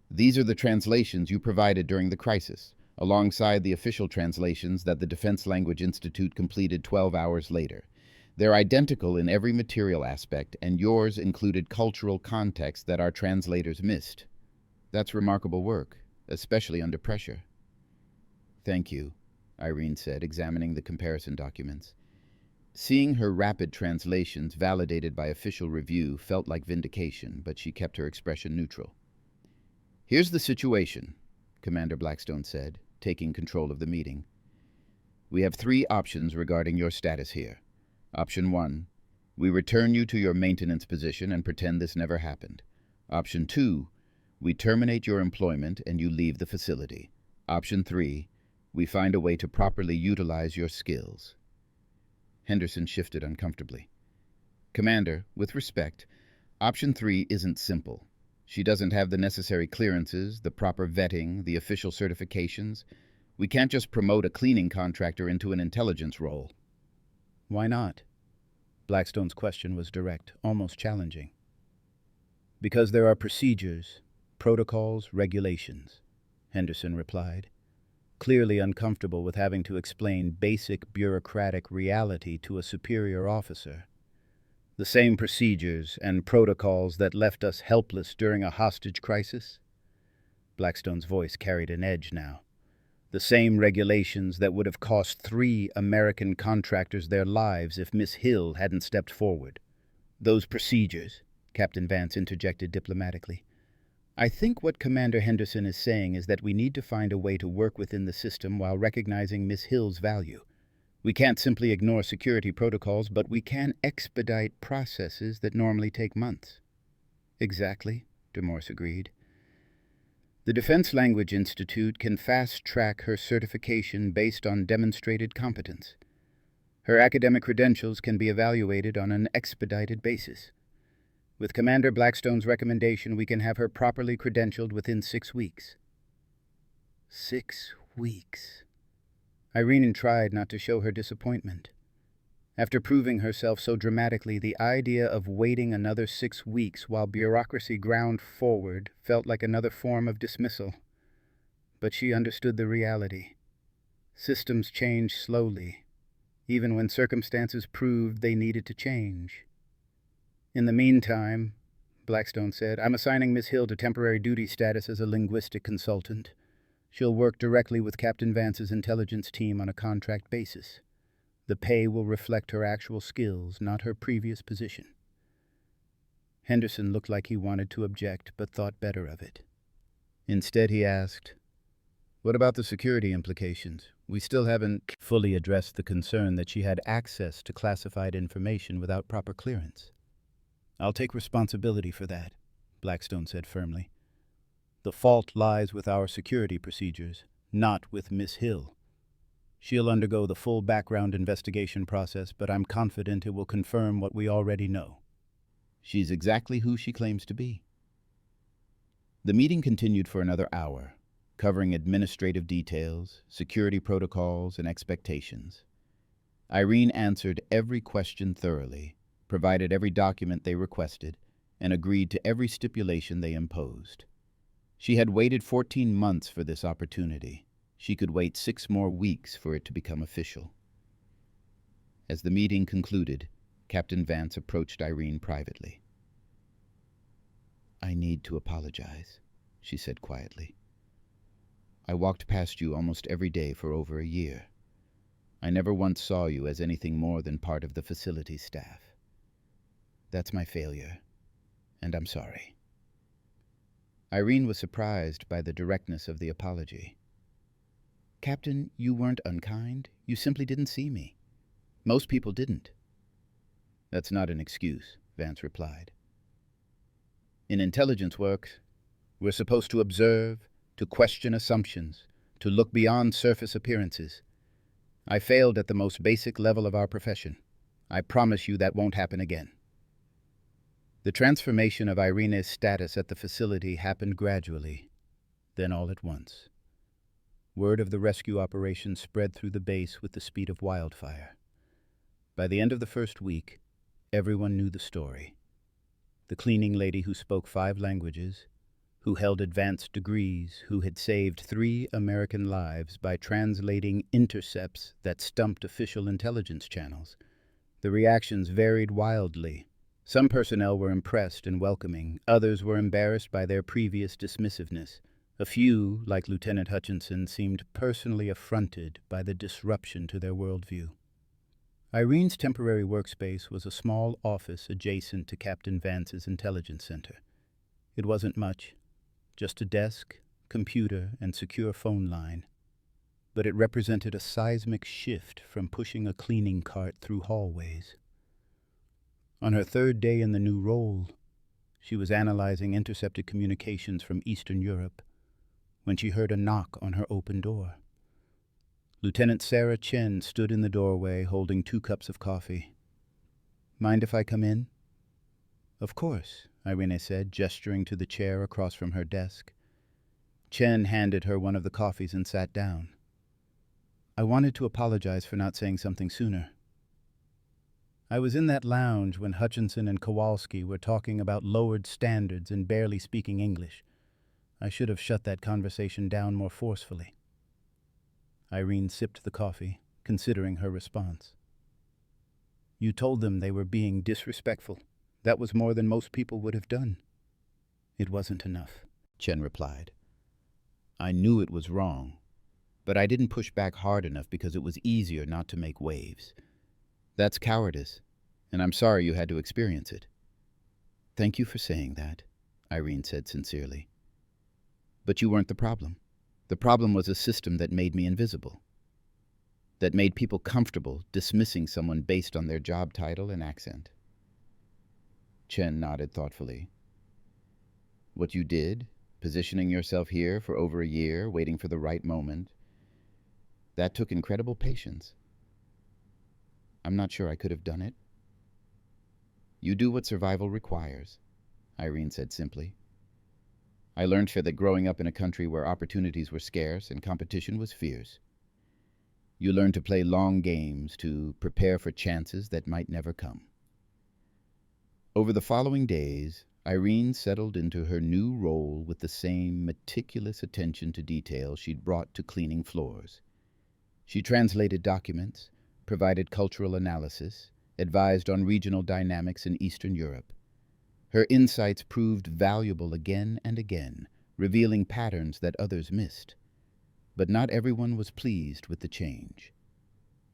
These are the translations you provided during the crisis, alongside the official translations that the Defense Language Institute completed 12 hours later. They're identical in every material aspect, and yours included cultural context that our translators missed. That's remarkable work, especially under pressure. Thank you, Irene said, examining the comparison documents. Seeing her rapid translations validated by official review felt like vindication, but she kept her expression neutral. Here's the situation, Commander Blackstone said, taking control of the meeting. We have 3 options regarding your status here. Option 1, we return you to your maintenance position and pretend this never happened. Option 2, we terminate your employment and you leave the facility. Option 3, we find a way to properly utilize your skills. Henderson shifted uncomfortably. Commander, with respect, Option 3 isn't simple. She doesn't have the necessary clearances, the proper vetting, the official certifications. We can't just promote a cleaning contractor into an intelligence role. Why not? Blackstone's question was direct, almost challenging. Because there are procedures, protocols, regulations, Henderson replied, clearly uncomfortable with having to explain basic bureaucratic reality to a superior officer. The same procedures and protocols that left us helpless during a hostage crisis? Blackstone's voice carried an edge now. The same regulations that would have cost 3 American contractors their lives if Miss Hill hadn't stepped forward. Those procedures, Captain Vance interjected diplomatically. I think what Commander Henderson is saying is that we need to find a way to work within the system while recognizing Miss Hill's value. We can't simply ignore security protocols, but we can expedite processes that normally take months. Exactly, Demorse agreed. The Defense Language Institute can fast-track her certification based on demonstrated competence. Her academic credentials can be evaluated on an expedited basis. With Commander Blackstone's recommendation, we can have her properly credentialed within 6 weeks. 6 weeks. Irene tried not to show her disappointment. After proving herself so dramatically, the idea of waiting another 6 weeks while bureaucracy ground forward felt like another form of dismissal. But she understood the reality. Systems change slowly, even when circumstances proved they needed to change. In the meantime, Blackstone said, I'm assigning Miss Hill to temporary duty status as a linguistic consultant. She'll work directly with Captain Vance's intelligence team on a contract basis. The pay will reflect her actual skills, not her previous position. Henderson looked like he wanted to object, but thought better of it. Instead, he asked, "What about the security implications? We still haven't fully addressed the concern that she had access to classified information without proper clearance." "I'll take responsibility for that," Blackstone said firmly. "The fault lies with our security procedures, not with Miss Hill. She'll undergo the full background investigation process, but I'm confident it will confirm what we already know. She's exactly who she claims to be." The meeting continued for another hour, covering administrative details, security protocols, and expectations. Irene answered every question thoroughly, provided every document they requested, and agreed to every stipulation they imposed. She had waited 14 months for this opportunity. She could wait 6 more weeks for it to become official. As the meeting concluded, Captain Vance approached Irene privately. "I need to apologize," she said quietly. "I walked past you almost every day for over a year. I never once saw you as anything more than part of the facility staff. That's my failure, and I'm sorry." Irene was surprised by the directness of the apology. "Captain, you weren't unkind. You simply didn't see me. Most people didn't." "That's not an excuse," Vance replied. "In intelligence work, we're supposed to observe, to question assumptions, to look beyond surface appearances. I failed at the most basic level of our profession. I promise you that won't happen again." The transformation of Irene's status at the facility happened gradually, then all at once. Word of the rescue operation spread through the base with the speed of wildfire. By the end of the first week, everyone knew the story. The cleaning lady who spoke 5 languages, who held advanced degrees, who had saved 3 American lives by translating intercepts that stumped official intelligence channels. The reactions varied wildly. Some personnel were impressed and welcoming, others were embarrassed by their previous dismissiveness. A few, like Lieutenant Hutchinson, seemed personally affronted by the disruption to their worldview. Irene's temporary workspace was a small office adjacent to Captain Vance's intelligence center. It wasn't much, just a desk, computer, and secure phone line. But it represented a seismic shift from pushing a cleaning cart through hallways. On her 3rd day in the new role, she was analyzing intercepted communications from Eastern Europe when she heard a knock on her open door. Lieutenant Sarah Chen stood in the doorway holding 2 cups of coffee. "Mind if I come in?" "Of course," Irene said, gesturing to the chair across from her desk. Chen handed her one of the coffees and sat down. "I wanted to apologize for not saying something sooner. I was in that lounge when Hutchinson and Kowalski were talking about lowered standards and barely speaking English. I should have shut that conversation down more forcefully." Irene sipped the coffee, considering her response. "You told them they were being disrespectful. That was more than most people would have done." "It wasn't enough," Chen replied. "I knew it was wrong, but I didn't push back hard enough because it was easier not to make waves. That's cowardice, and I'm sorry you had to experience it." "Thank you for saying that," Irene said sincerely. "But you weren't the problem. The problem was a system that made me invisible, that made people comfortable dismissing someone based on their job title and accent." Chen nodded thoughtfully. "What you did, positioning yourself here for over a year, waiting for the right moment, that took incredible patience. I'm not sure I could have done it." "You do what survival requires," Irene said simply. "I learned that growing up in a country where opportunities were scarce and competition was fierce. You learn to play long games, to prepare for chances that might never come." Over the following days, Irene settled into her new role with the same meticulous attention to detail she'd brought to cleaning floors. She translated documents, provided cultural analysis, advised on regional dynamics in Eastern Europe. Her insights proved valuable again and again, revealing patterns that others missed. But not everyone was pleased with the change.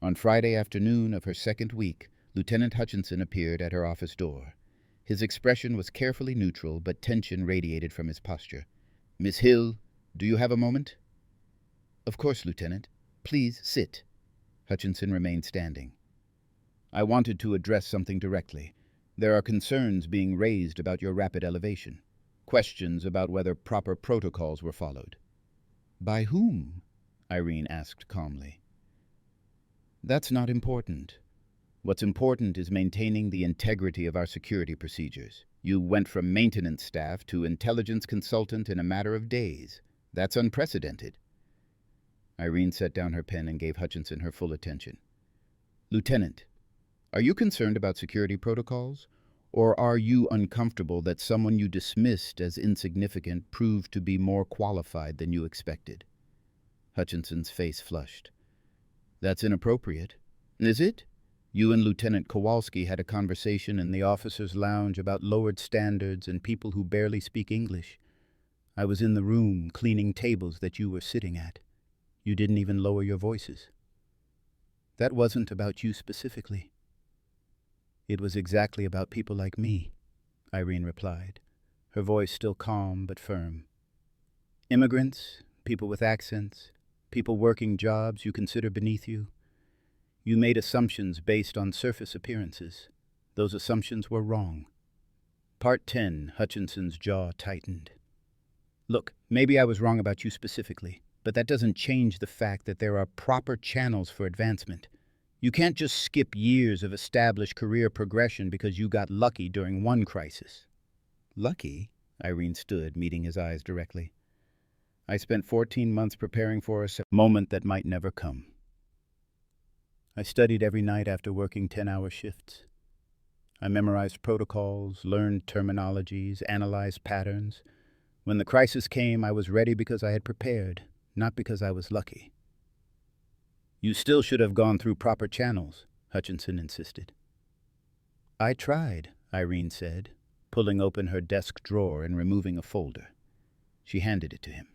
On Friday afternoon of her 2nd week, Lieutenant Hutchinson appeared at her office door. His expression was carefully neutral, but tension radiated from his posture. "Miss Hill, do you have a moment?" "Of course, Lieutenant. Please sit." Hutchinson remained standing. "I wanted to address something directly. There are concerns being raised about your rapid elevation. Questions about whether proper protocols were followed." "By whom?" Irene asked calmly. "That's not important. What's important is maintaining the integrity of our security procedures. You went from maintenance staff to intelligence consultant in a matter of days. That's unprecedented." Irene set down her pen and gave Hutchinson her full attention. "Lieutenant, are you concerned about security protocols? Or are you uncomfortable that someone you dismissed as insignificant proved to be more qualified than you expected?" Hutchinson's face flushed. "That's inappropriate." "Is it? You and Lieutenant Kowalski had a conversation in the officers' lounge about lowered standards and people who barely speak English. I was in the room cleaning tables that you were sitting at. You didn't even lower your voices." "That wasn't about you specifically." "It was exactly about people like me," Irene replied, her voice still calm but firm. "Immigrants, people with accents, people working jobs you consider beneath you. You made assumptions based on surface appearances. Those assumptions were wrong." Part 10, Hutchinson's jaw tightened. "Look, maybe I was wrong about you specifically, but that doesn't change the fact that there are proper channels for advancement. You can't just skip years of established career progression because you got lucky during one crisis." "Lucky?" Irene stood, meeting his eyes directly. "I spent 14 months preparing for a moment that might never come. I studied every night after working 10-hour shifts. I memorized protocols, learned terminologies, analyzed patterns. When the crisis came, I was ready because I had prepared, not because I was lucky." "You still should have gone through proper channels," Hutchinson insisted. "I tried," Irene said, pulling open her desk drawer and removing a folder. She handed it to him.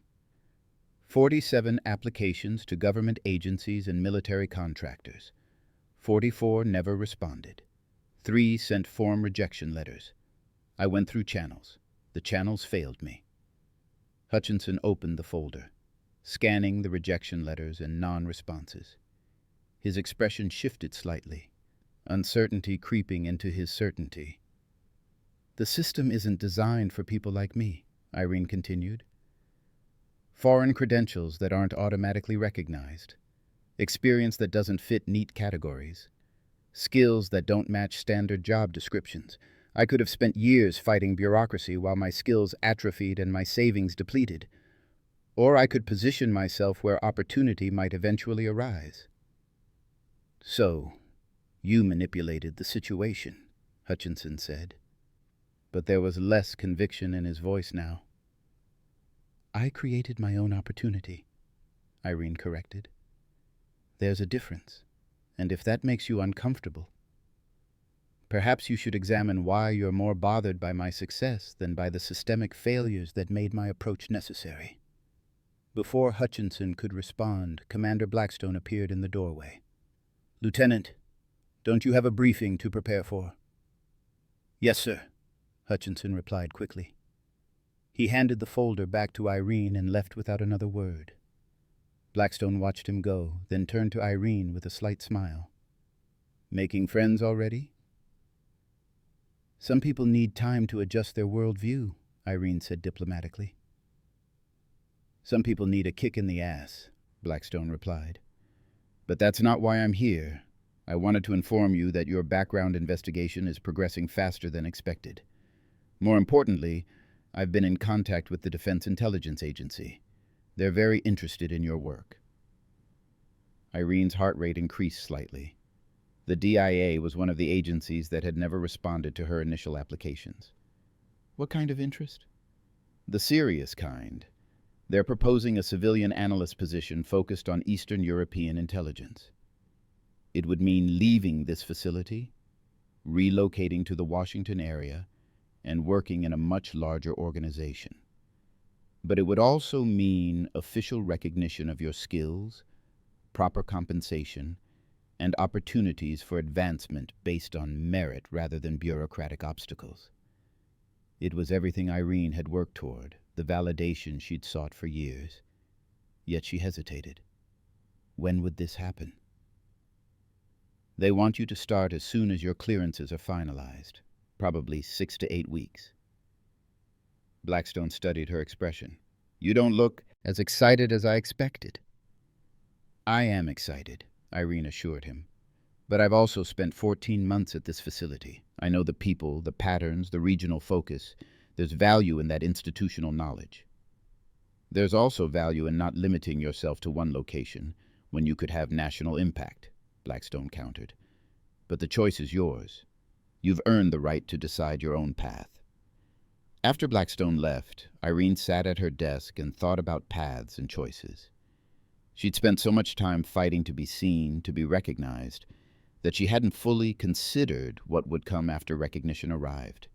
47 applications to government agencies and military contractors. 44 never responded. 3 sent form rejection letters. I went through channels. The channels failed me." Hutchinson opened the folder, scanning the rejection letters and non-responses. His expression shifted slightly, uncertainty creeping into his certainty. "The system isn't designed for people like me," Irene continued. "Foreign credentials that aren't automatically recognized, experience that doesn't fit neat categories, skills that don't match standard job descriptions. I could have spent years fighting bureaucracy while my skills atrophied and my savings depleted. Or I could position myself where opportunity might eventually arise." "So, you manipulated the situation," Hutchinson said. But there was less conviction in his voice now. "I created my own opportunity," Irene corrected. "There's a difference, and if that makes you uncomfortable, perhaps you should examine why you're more bothered by my success than by the systemic failures that made my approach necessary." Before Hutchinson could respond, Commander Blackstone appeared in the doorway. "Lieutenant, don't you have a briefing to prepare for?" "Yes, sir," Hutchinson replied quickly. He handed the folder back to Irene and left without another word. Blackstone watched him go, then turned to Irene with a slight smile. "Making friends already?" "Some people need time to adjust their worldview," Irene said diplomatically. "Some people need a kick in the ass," Blackstone replied. "But that's not why I'm here. I wanted to inform you that your background investigation is progressing faster than expected. More importantly, I've been in contact with the Defense Intelligence Agency. They're very interested in your work." Irene's heart rate increased slightly. The DIA was one of the agencies that had never responded to her initial applications. "What kind of interest?" "The serious kind. They're proposing a civilian analyst position focused on Eastern European intelligence. It would mean leaving this facility, relocating to the Washington area, and working in a much larger organization. But it would also mean official recognition of your skills, proper compensation, and opportunities for advancement based on merit rather than bureaucratic obstacles. It was everything Irene had worked toward, the validation she'd sought for years. Yet she hesitated. When would this happen? They want you to start as soon as your clearances are finalized, probably 6 to 8 weeks. Blackstone studied her expression. You don't look as excited as I expected. I am excited, Irene assured him. But I've also spent 14 months at this facility. I know the people, the patterns, the regional focus. There's value in that institutional knowledge. There's also value in not limiting yourself to one location when you could have national impact, Blackstone countered. But the choice is yours. You've earned the right to decide your own path. After Blackstone left, Irene sat at her desk and thought about paths and choices. She'd spent so much time fighting to be seen, to be recognized, that she hadn't fully considered what would come after recognition arrived.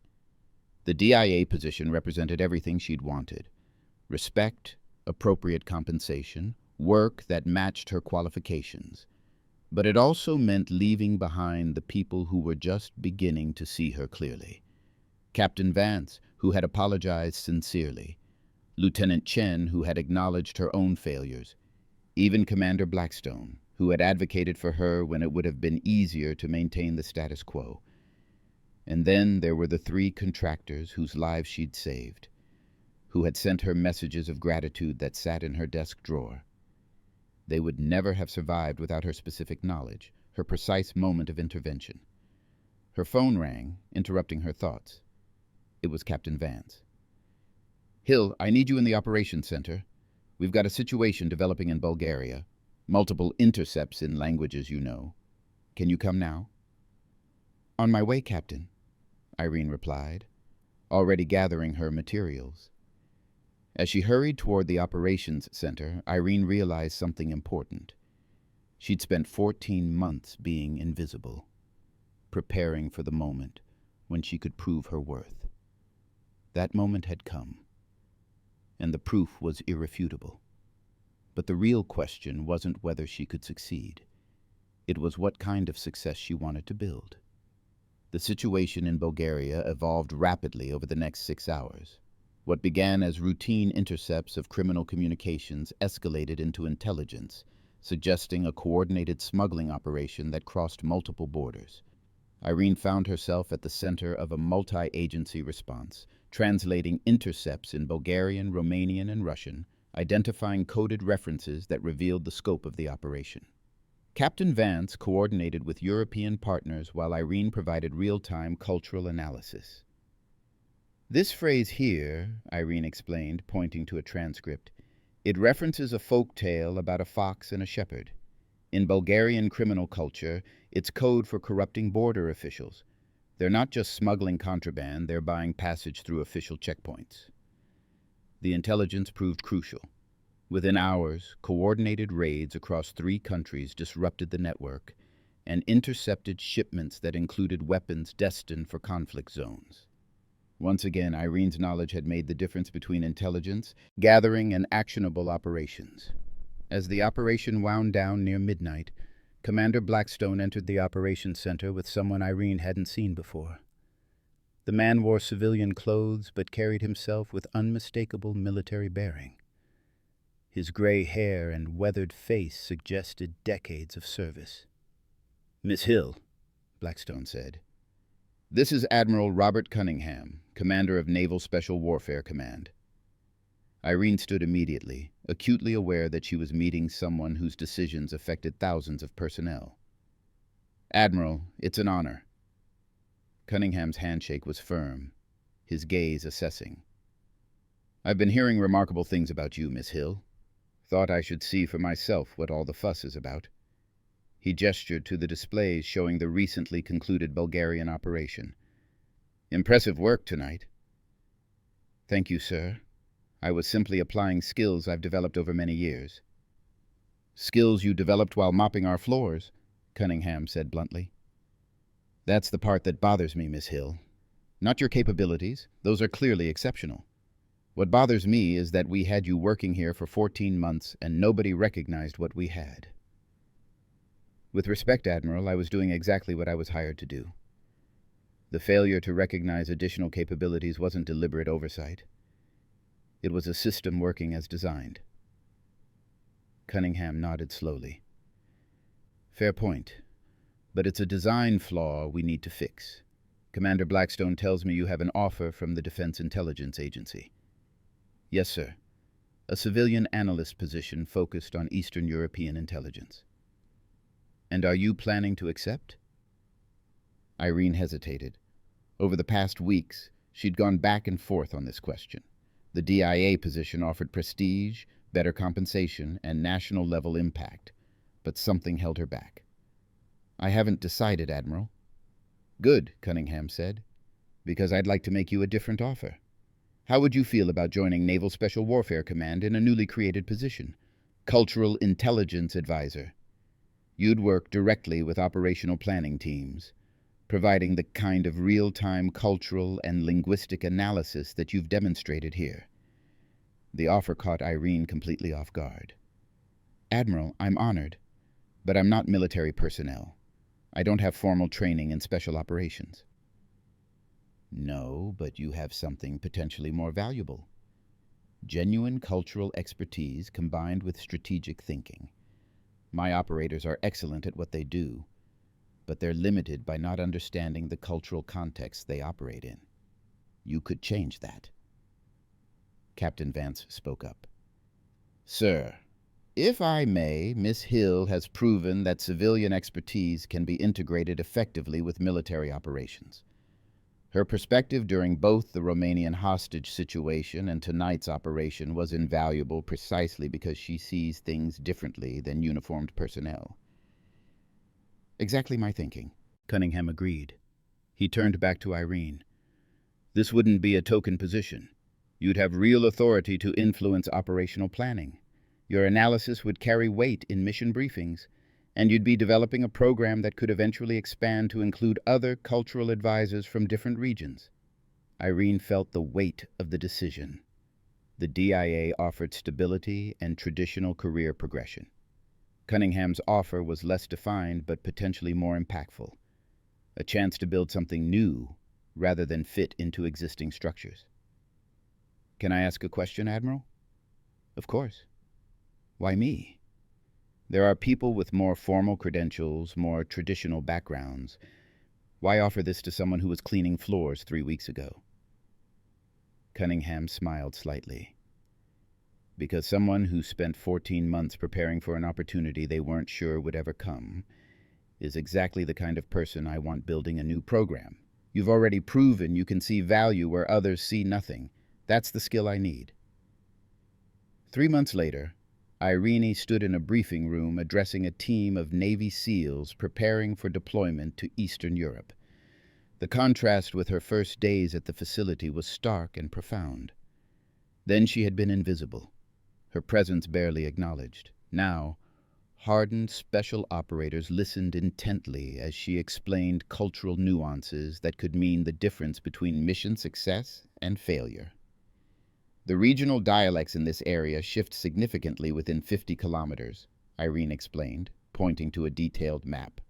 The DIA position represented everything she'd wanted: respect, appropriate compensation, work that matched her qualifications. But it also meant leaving behind the people who were just beginning to see her clearly. Captain Vance, who had apologized sincerely, Lieutenant Chen, who had acknowledged her own failures, even Commander Blackstone, who had advocated for her when it would have been easier to maintain the status quo. And then there were the 3 contractors whose lives she'd saved, who had sent her messages of gratitude that sat in her desk drawer. They would never have survived without her specific knowledge, her precise moment of intervention. Her phone rang, interrupting her thoughts. It was Captain Vance. Hill, I need you in the operations center. We've got a situation developing in Bulgaria. Multiple intercepts in languages you know. Can you come now? On my way, Captain, Irene replied, already gathering her materials. As she hurried toward the operations center, Irene realized something important. She'd spent 14 months being invisible, preparing for the moment when she could prove her worth. That moment had come, and the proof was irrefutable. But the real question wasn't whether she could succeed. It was what kind of success she wanted to build. The situation in Bulgaria evolved rapidly over the next 6 hours. What began as routine intercepts of criminal communications escalated into intelligence, suggesting a coordinated smuggling operation that crossed multiple borders. Irene found herself at the center of a multi-agency response, translating intercepts in Bulgarian, Romanian, and Russian, identifying coded references that revealed the scope of the operation. Captain Vance coordinated with European partners while Irene provided real-time cultural analysis. This phrase here, Irene explained, pointing to a transcript, it references a folk tale about a fox and a shepherd. In Bulgarian criminal culture, it's code for corrupting border officials. They're not just smuggling contraband, they're buying passage through official checkpoints. The intelligence proved crucial. Within hours, coordinated raids across 3 countries disrupted the network and intercepted shipments that included weapons destined for conflict zones. Once again, Irene's knowledge had made the difference between intelligence, gathering, and actionable operations. As the operation wound down near midnight, Commander Blackstone entered the operations center with someone Irene hadn't seen before. The man wore civilian clothes but carried himself with unmistakable military bearing. His gray hair and weathered face suggested decades of service. "Miss Hill," Blackstone said. "This is Admiral Robert Cunningham, commander of Naval Special Warfare Command." Irene stood immediately, acutely aware that she was meeting someone whose decisions affected thousands of personnel. "Admiral, it's an honor." Cunningham's handshake was firm, his gaze assessing. "I've been hearing remarkable things about you, Miss Hill. Thought I should see for myself what all the fuss is about." He gestured to the displays showing the recently concluded Bulgarian operation. "Impressive work tonight." "Thank you, sir. I was simply applying skills I've developed over many years." "Skills you developed while mopping our floors," Cunningham said bluntly. "That's the part that bothers me, Miss Hill. Not your capabilities. Those are clearly exceptional. What bothers me is that we had you working here for 14 months and nobody recognized what we had." "With respect, Admiral, I was doing exactly what I was hired to do." The failure to recognize additional capabilities wasn't deliberate oversight. It was a system working as designed. Cunningham nodded slowly. Fair point. But it's a design flaw we need to fix. Commander Blackstone tells me you have an offer from the Defense Intelligence Agency. Yes, sir. A civilian analyst position focused on Eastern European intelligence. And are you planning to accept? Irene hesitated. Over the past weeks, she'd gone back and forth on this question. The DIA position offered prestige, better compensation, and national-level impact, but something held her back. I haven't decided, Admiral. Good, Cunningham said, because I'd like to make you a different offer. How would you feel about joining Naval Special Warfare Command in a newly created position? Cultural Intelligence Advisor. You'd work directly with operational planning teams, providing the kind of real-time cultural and linguistic analysis that you've demonstrated here. The offer caught Irene completely off guard. Admiral, I'm honored, but I'm not military personnel. I don't have formal training in special operations. No, but you have something potentially more valuable. Genuine cultural expertise combined with strategic thinking. My operators are excellent at what they do, but they're limited by not understanding the cultural context they operate in. You could change that. Captain Vance spoke up. Sir, if I may, Miss Hill has proven that civilian expertise can be integrated effectively with military operations. Her perspective during both the Romanian hostage situation and tonight's operation was invaluable precisely because she sees things differently than uniformed personnel. Exactly my thinking, Cunningham agreed. He turned back to Irene. This wouldn't be a token position. You'd have real authority to influence operational planning. Your analysis would carry weight in mission briefings, and you'd be developing a program that could eventually expand to include other cultural advisors from different regions. Irene felt the weight of the decision. The DIA offered stability and traditional career progression. Cunningham's offer was less defined but potentially more impactful. A chance to build something new rather than fit into existing structures. Can I ask a question, Admiral? Of course. Why me? There are people with more formal credentials, more traditional backgrounds. Why offer this to someone who was cleaning floors 3 weeks ago? Cunningham smiled slightly. Because someone who spent 14 months preparing for an opportunity they weren't sure would ever come is exactly the kind of person I want building a new program. You've already proven you can see value where others see nothing. That's the skill I need. 3 months later, Irene stood in a briefing room addressing a team of Navy SEALs preparing for deployment to Eastern Europe. The contrast with her first days at the facility was stark and profound. Then she had been invisible, her presence barely acknowledged. Now, hardened special operators listened intently as she explained cultural nuances that could mean the difference between mission success and failure. The regional dialects in this area shift significantly within 50 kilometers, Irene explained, pointing to a detailed map.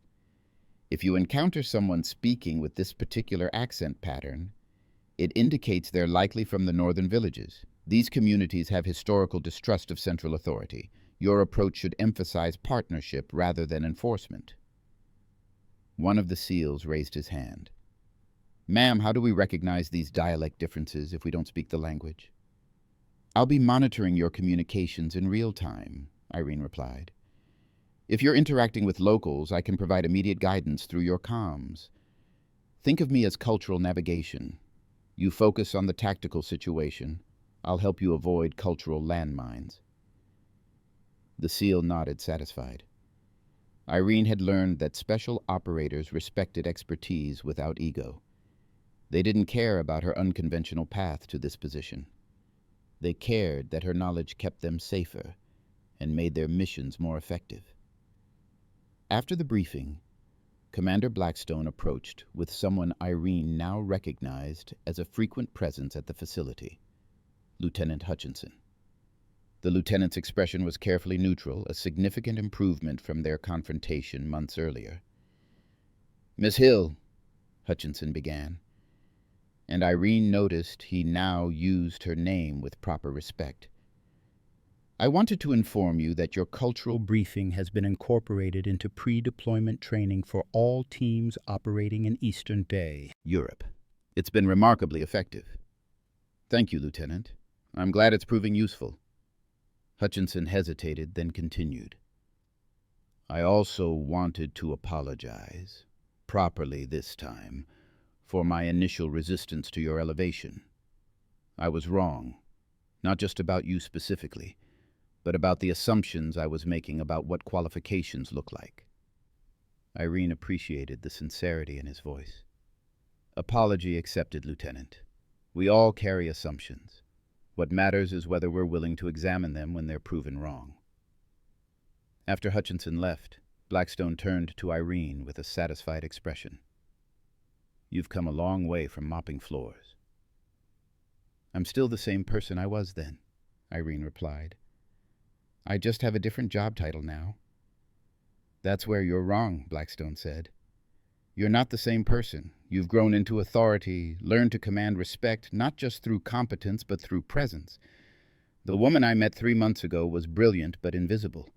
If you encounter someone speaking with this particular accent pattern, it indicates they're likely from the northern villages. These communities have historical distrust of central authority. Your approach should emphasize partnership rather than enforcement. One of the SEALs raised his hand. Ma'am, how do we recognize these dialect differences if we don't speak the language? I'll be monitoring your communications in real time, Irene replied. If you're interacting with locals, I can provide immediate guidance through your comms. Think of me as cultural navigation. You focus on the tactical situation. I'll help you avoid cultural landmines. The SEAL nodded, satisfied. Irene had learned that special operators respected expertise without ego. They didn't care about her unconventional path to this position. They cared that her knowledge kept them safer and made their missions more effective. After the briefing, Commander Blackstone approached with someone Irene now recognized as a frequent presence at the facility, Lieutenant Hutchinson. The lieutenant's expression was carefully neutral, a significant improvement from their confrontation months earlier. Miss Hill, Hutchinson began, and Irene noticed he now used her name with proper respect. I wanted to inform you that your cultural briefing has been incorporated into pre-deployment training for all teams operating in Eastern Day, Europe. It's been remarkably effective. Thank you, Lieutenant. I'm glad it's proving useful. Hutchinson hesitated, then continued. I also wanted to apologize, properly this time, for my initial resistance to your elevation. I was wrong, not just about you specifically, but about the assumptions I was making about what qualifications look like. Irene appreciated the sincerity in his voice. Apology accepted, Lieutenant. We all carry assumptions. What matters is whether we're willing to examine them when they're proven wrong. After Hutchinson left, Blackstone turned to Irene with a satisfied expression. You've come a long way from mopping floors. I'm still the same person I was then, Irene replied. I just have a different job title now. That's where you're wrong, Blackstone said. You're not the same person. You've grown into authority, learned to command respect, not just through competence, but through presence. The woman I met 3 months ago was brilliant but invisible.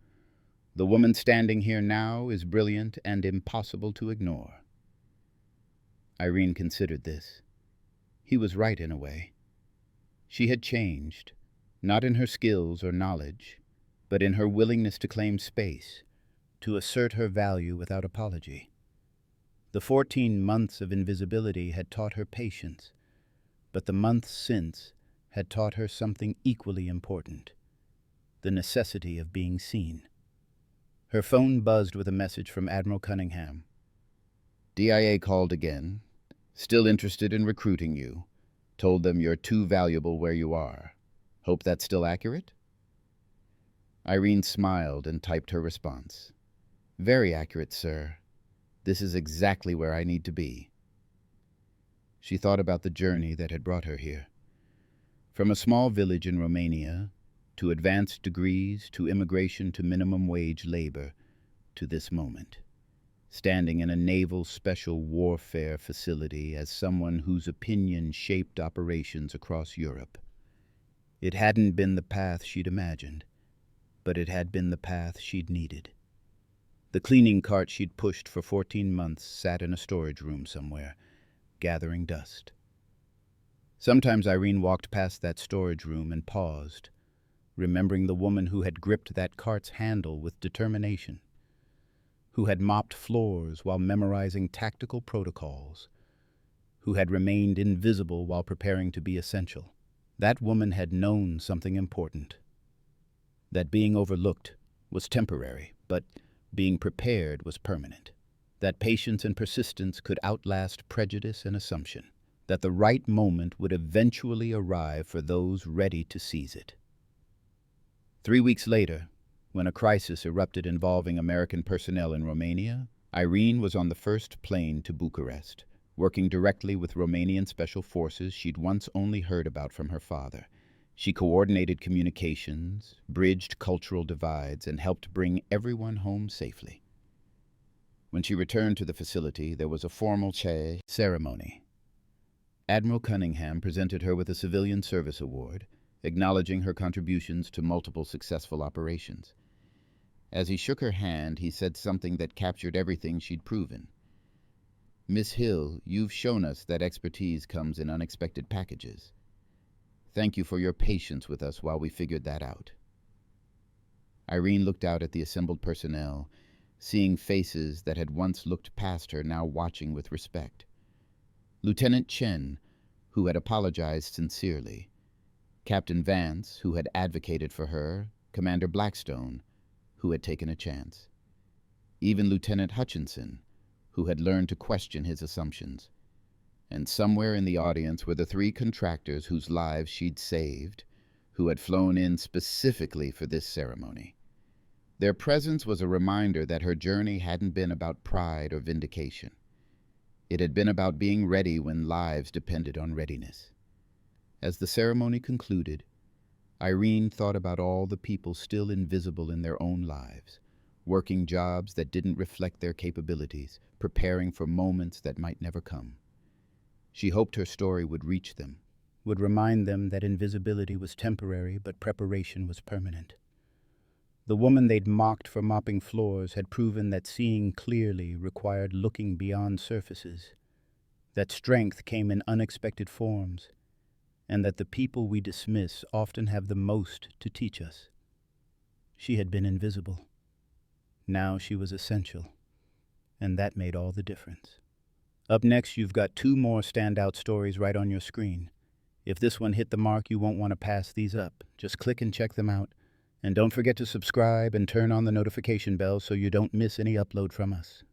The woman standing here now is brilliant and impossible to ignore. Irene considered this. He was right in a way. She had changed, not in her skills or knowledge, but in her willingness to claim space, to assert her value without apology. The 14 months of invisibility had taught her patience, but the months since had taught her something equally important, the necessity of being seen. Her phone buzzed with a message from Admiral Cunningham. DIA called again, still interested in recruiting you. Told them you're too valuable where you are. Hope that's still accurate? Irene smiled and typed her response. Very accurate, sir. This is exactly where I need to be. She thought about the journey that had brought her here. From a small village in Romania, to advanced degrees, to immigration, to minimum wage labor, to this moment, standing in a naval special warfare facility as someone whose opinion shaped operations across Europe. It hadn't been the path she'd imagined, but it had been the path she'd needed. The cleaning cart she'd pushed for 14 months sat in a storage room somewhere, gathering dust. Sometimes Irene walked past that storage room and paused, remembering the woman who had gripped that cart's handle with determination, who had mopped floors while memorizing tactical protocols, who had remained invisible while preparing to be essential. That woman had known something important, that being overlooked was temporary, but being prepared was permanent, that patience and persistence could outlast prejudice and assumption, that the right moment would eventually arrive for those ready to seize it. 3 weeks later, when a crisis erupted involving American personnel in Romania, Irene was on the first plane to Bucharest, working directly with Romanian special forces she'd once only heard about from her father. She coordinated communications, bridged cultural divides, and helped bring everyone home safely. When she returned to the facility, there was a formal ceremony. Admiral Cunningham presented her with a Civilian Service Award, acknowledging her contributions to multiple successful operations. As he shook her hand, he said something that captured everything she'd proven. Miss Hill, you've shown us that expertise comes in unexpected packages. Thank you for your patience with us while we figured that out. Irene looked out at the assembled personnel, seeing faces that had once looked past her now watching with respect. Lieutenant Chen, who had apologized sincerely, Captain Vance, who had advocated for her, Commander Blackstone, who had taken a chance. Even Lieutenant Hutchinson, who had learned to question his assumptions. And somewhere in the audience were the 3 contractors whose lives she'd saved, who had flown in specifically for this ceremony. Their presence was a reminder that her journey hadn't been about pride or vindication. It had been about being ready when lives depended on readiness. As the ceremony concluded, Irene thought about all the people still invisible in their own lives, working jobs that didn't reflect their capabilities, preparing for moments that might never come. She hoped her story would reach them, would remind them that invisibility was temporary but preparation was permanent. The woman they'd mocked for mopping floors had proven that seeing clearly required looking beyond surfaces, that strength came in unexpected forms, and that the people we dismiss often have the most to teach us. She had been invisible. Now she was essential, and that made all the difference. Up next, you've got two more standout stories right on your screen. If this one hit the mark, you won't want to pass these up. Just click and check them out. And don't forget to subscribe and turn on the notification bell so you don't miss any upload from us.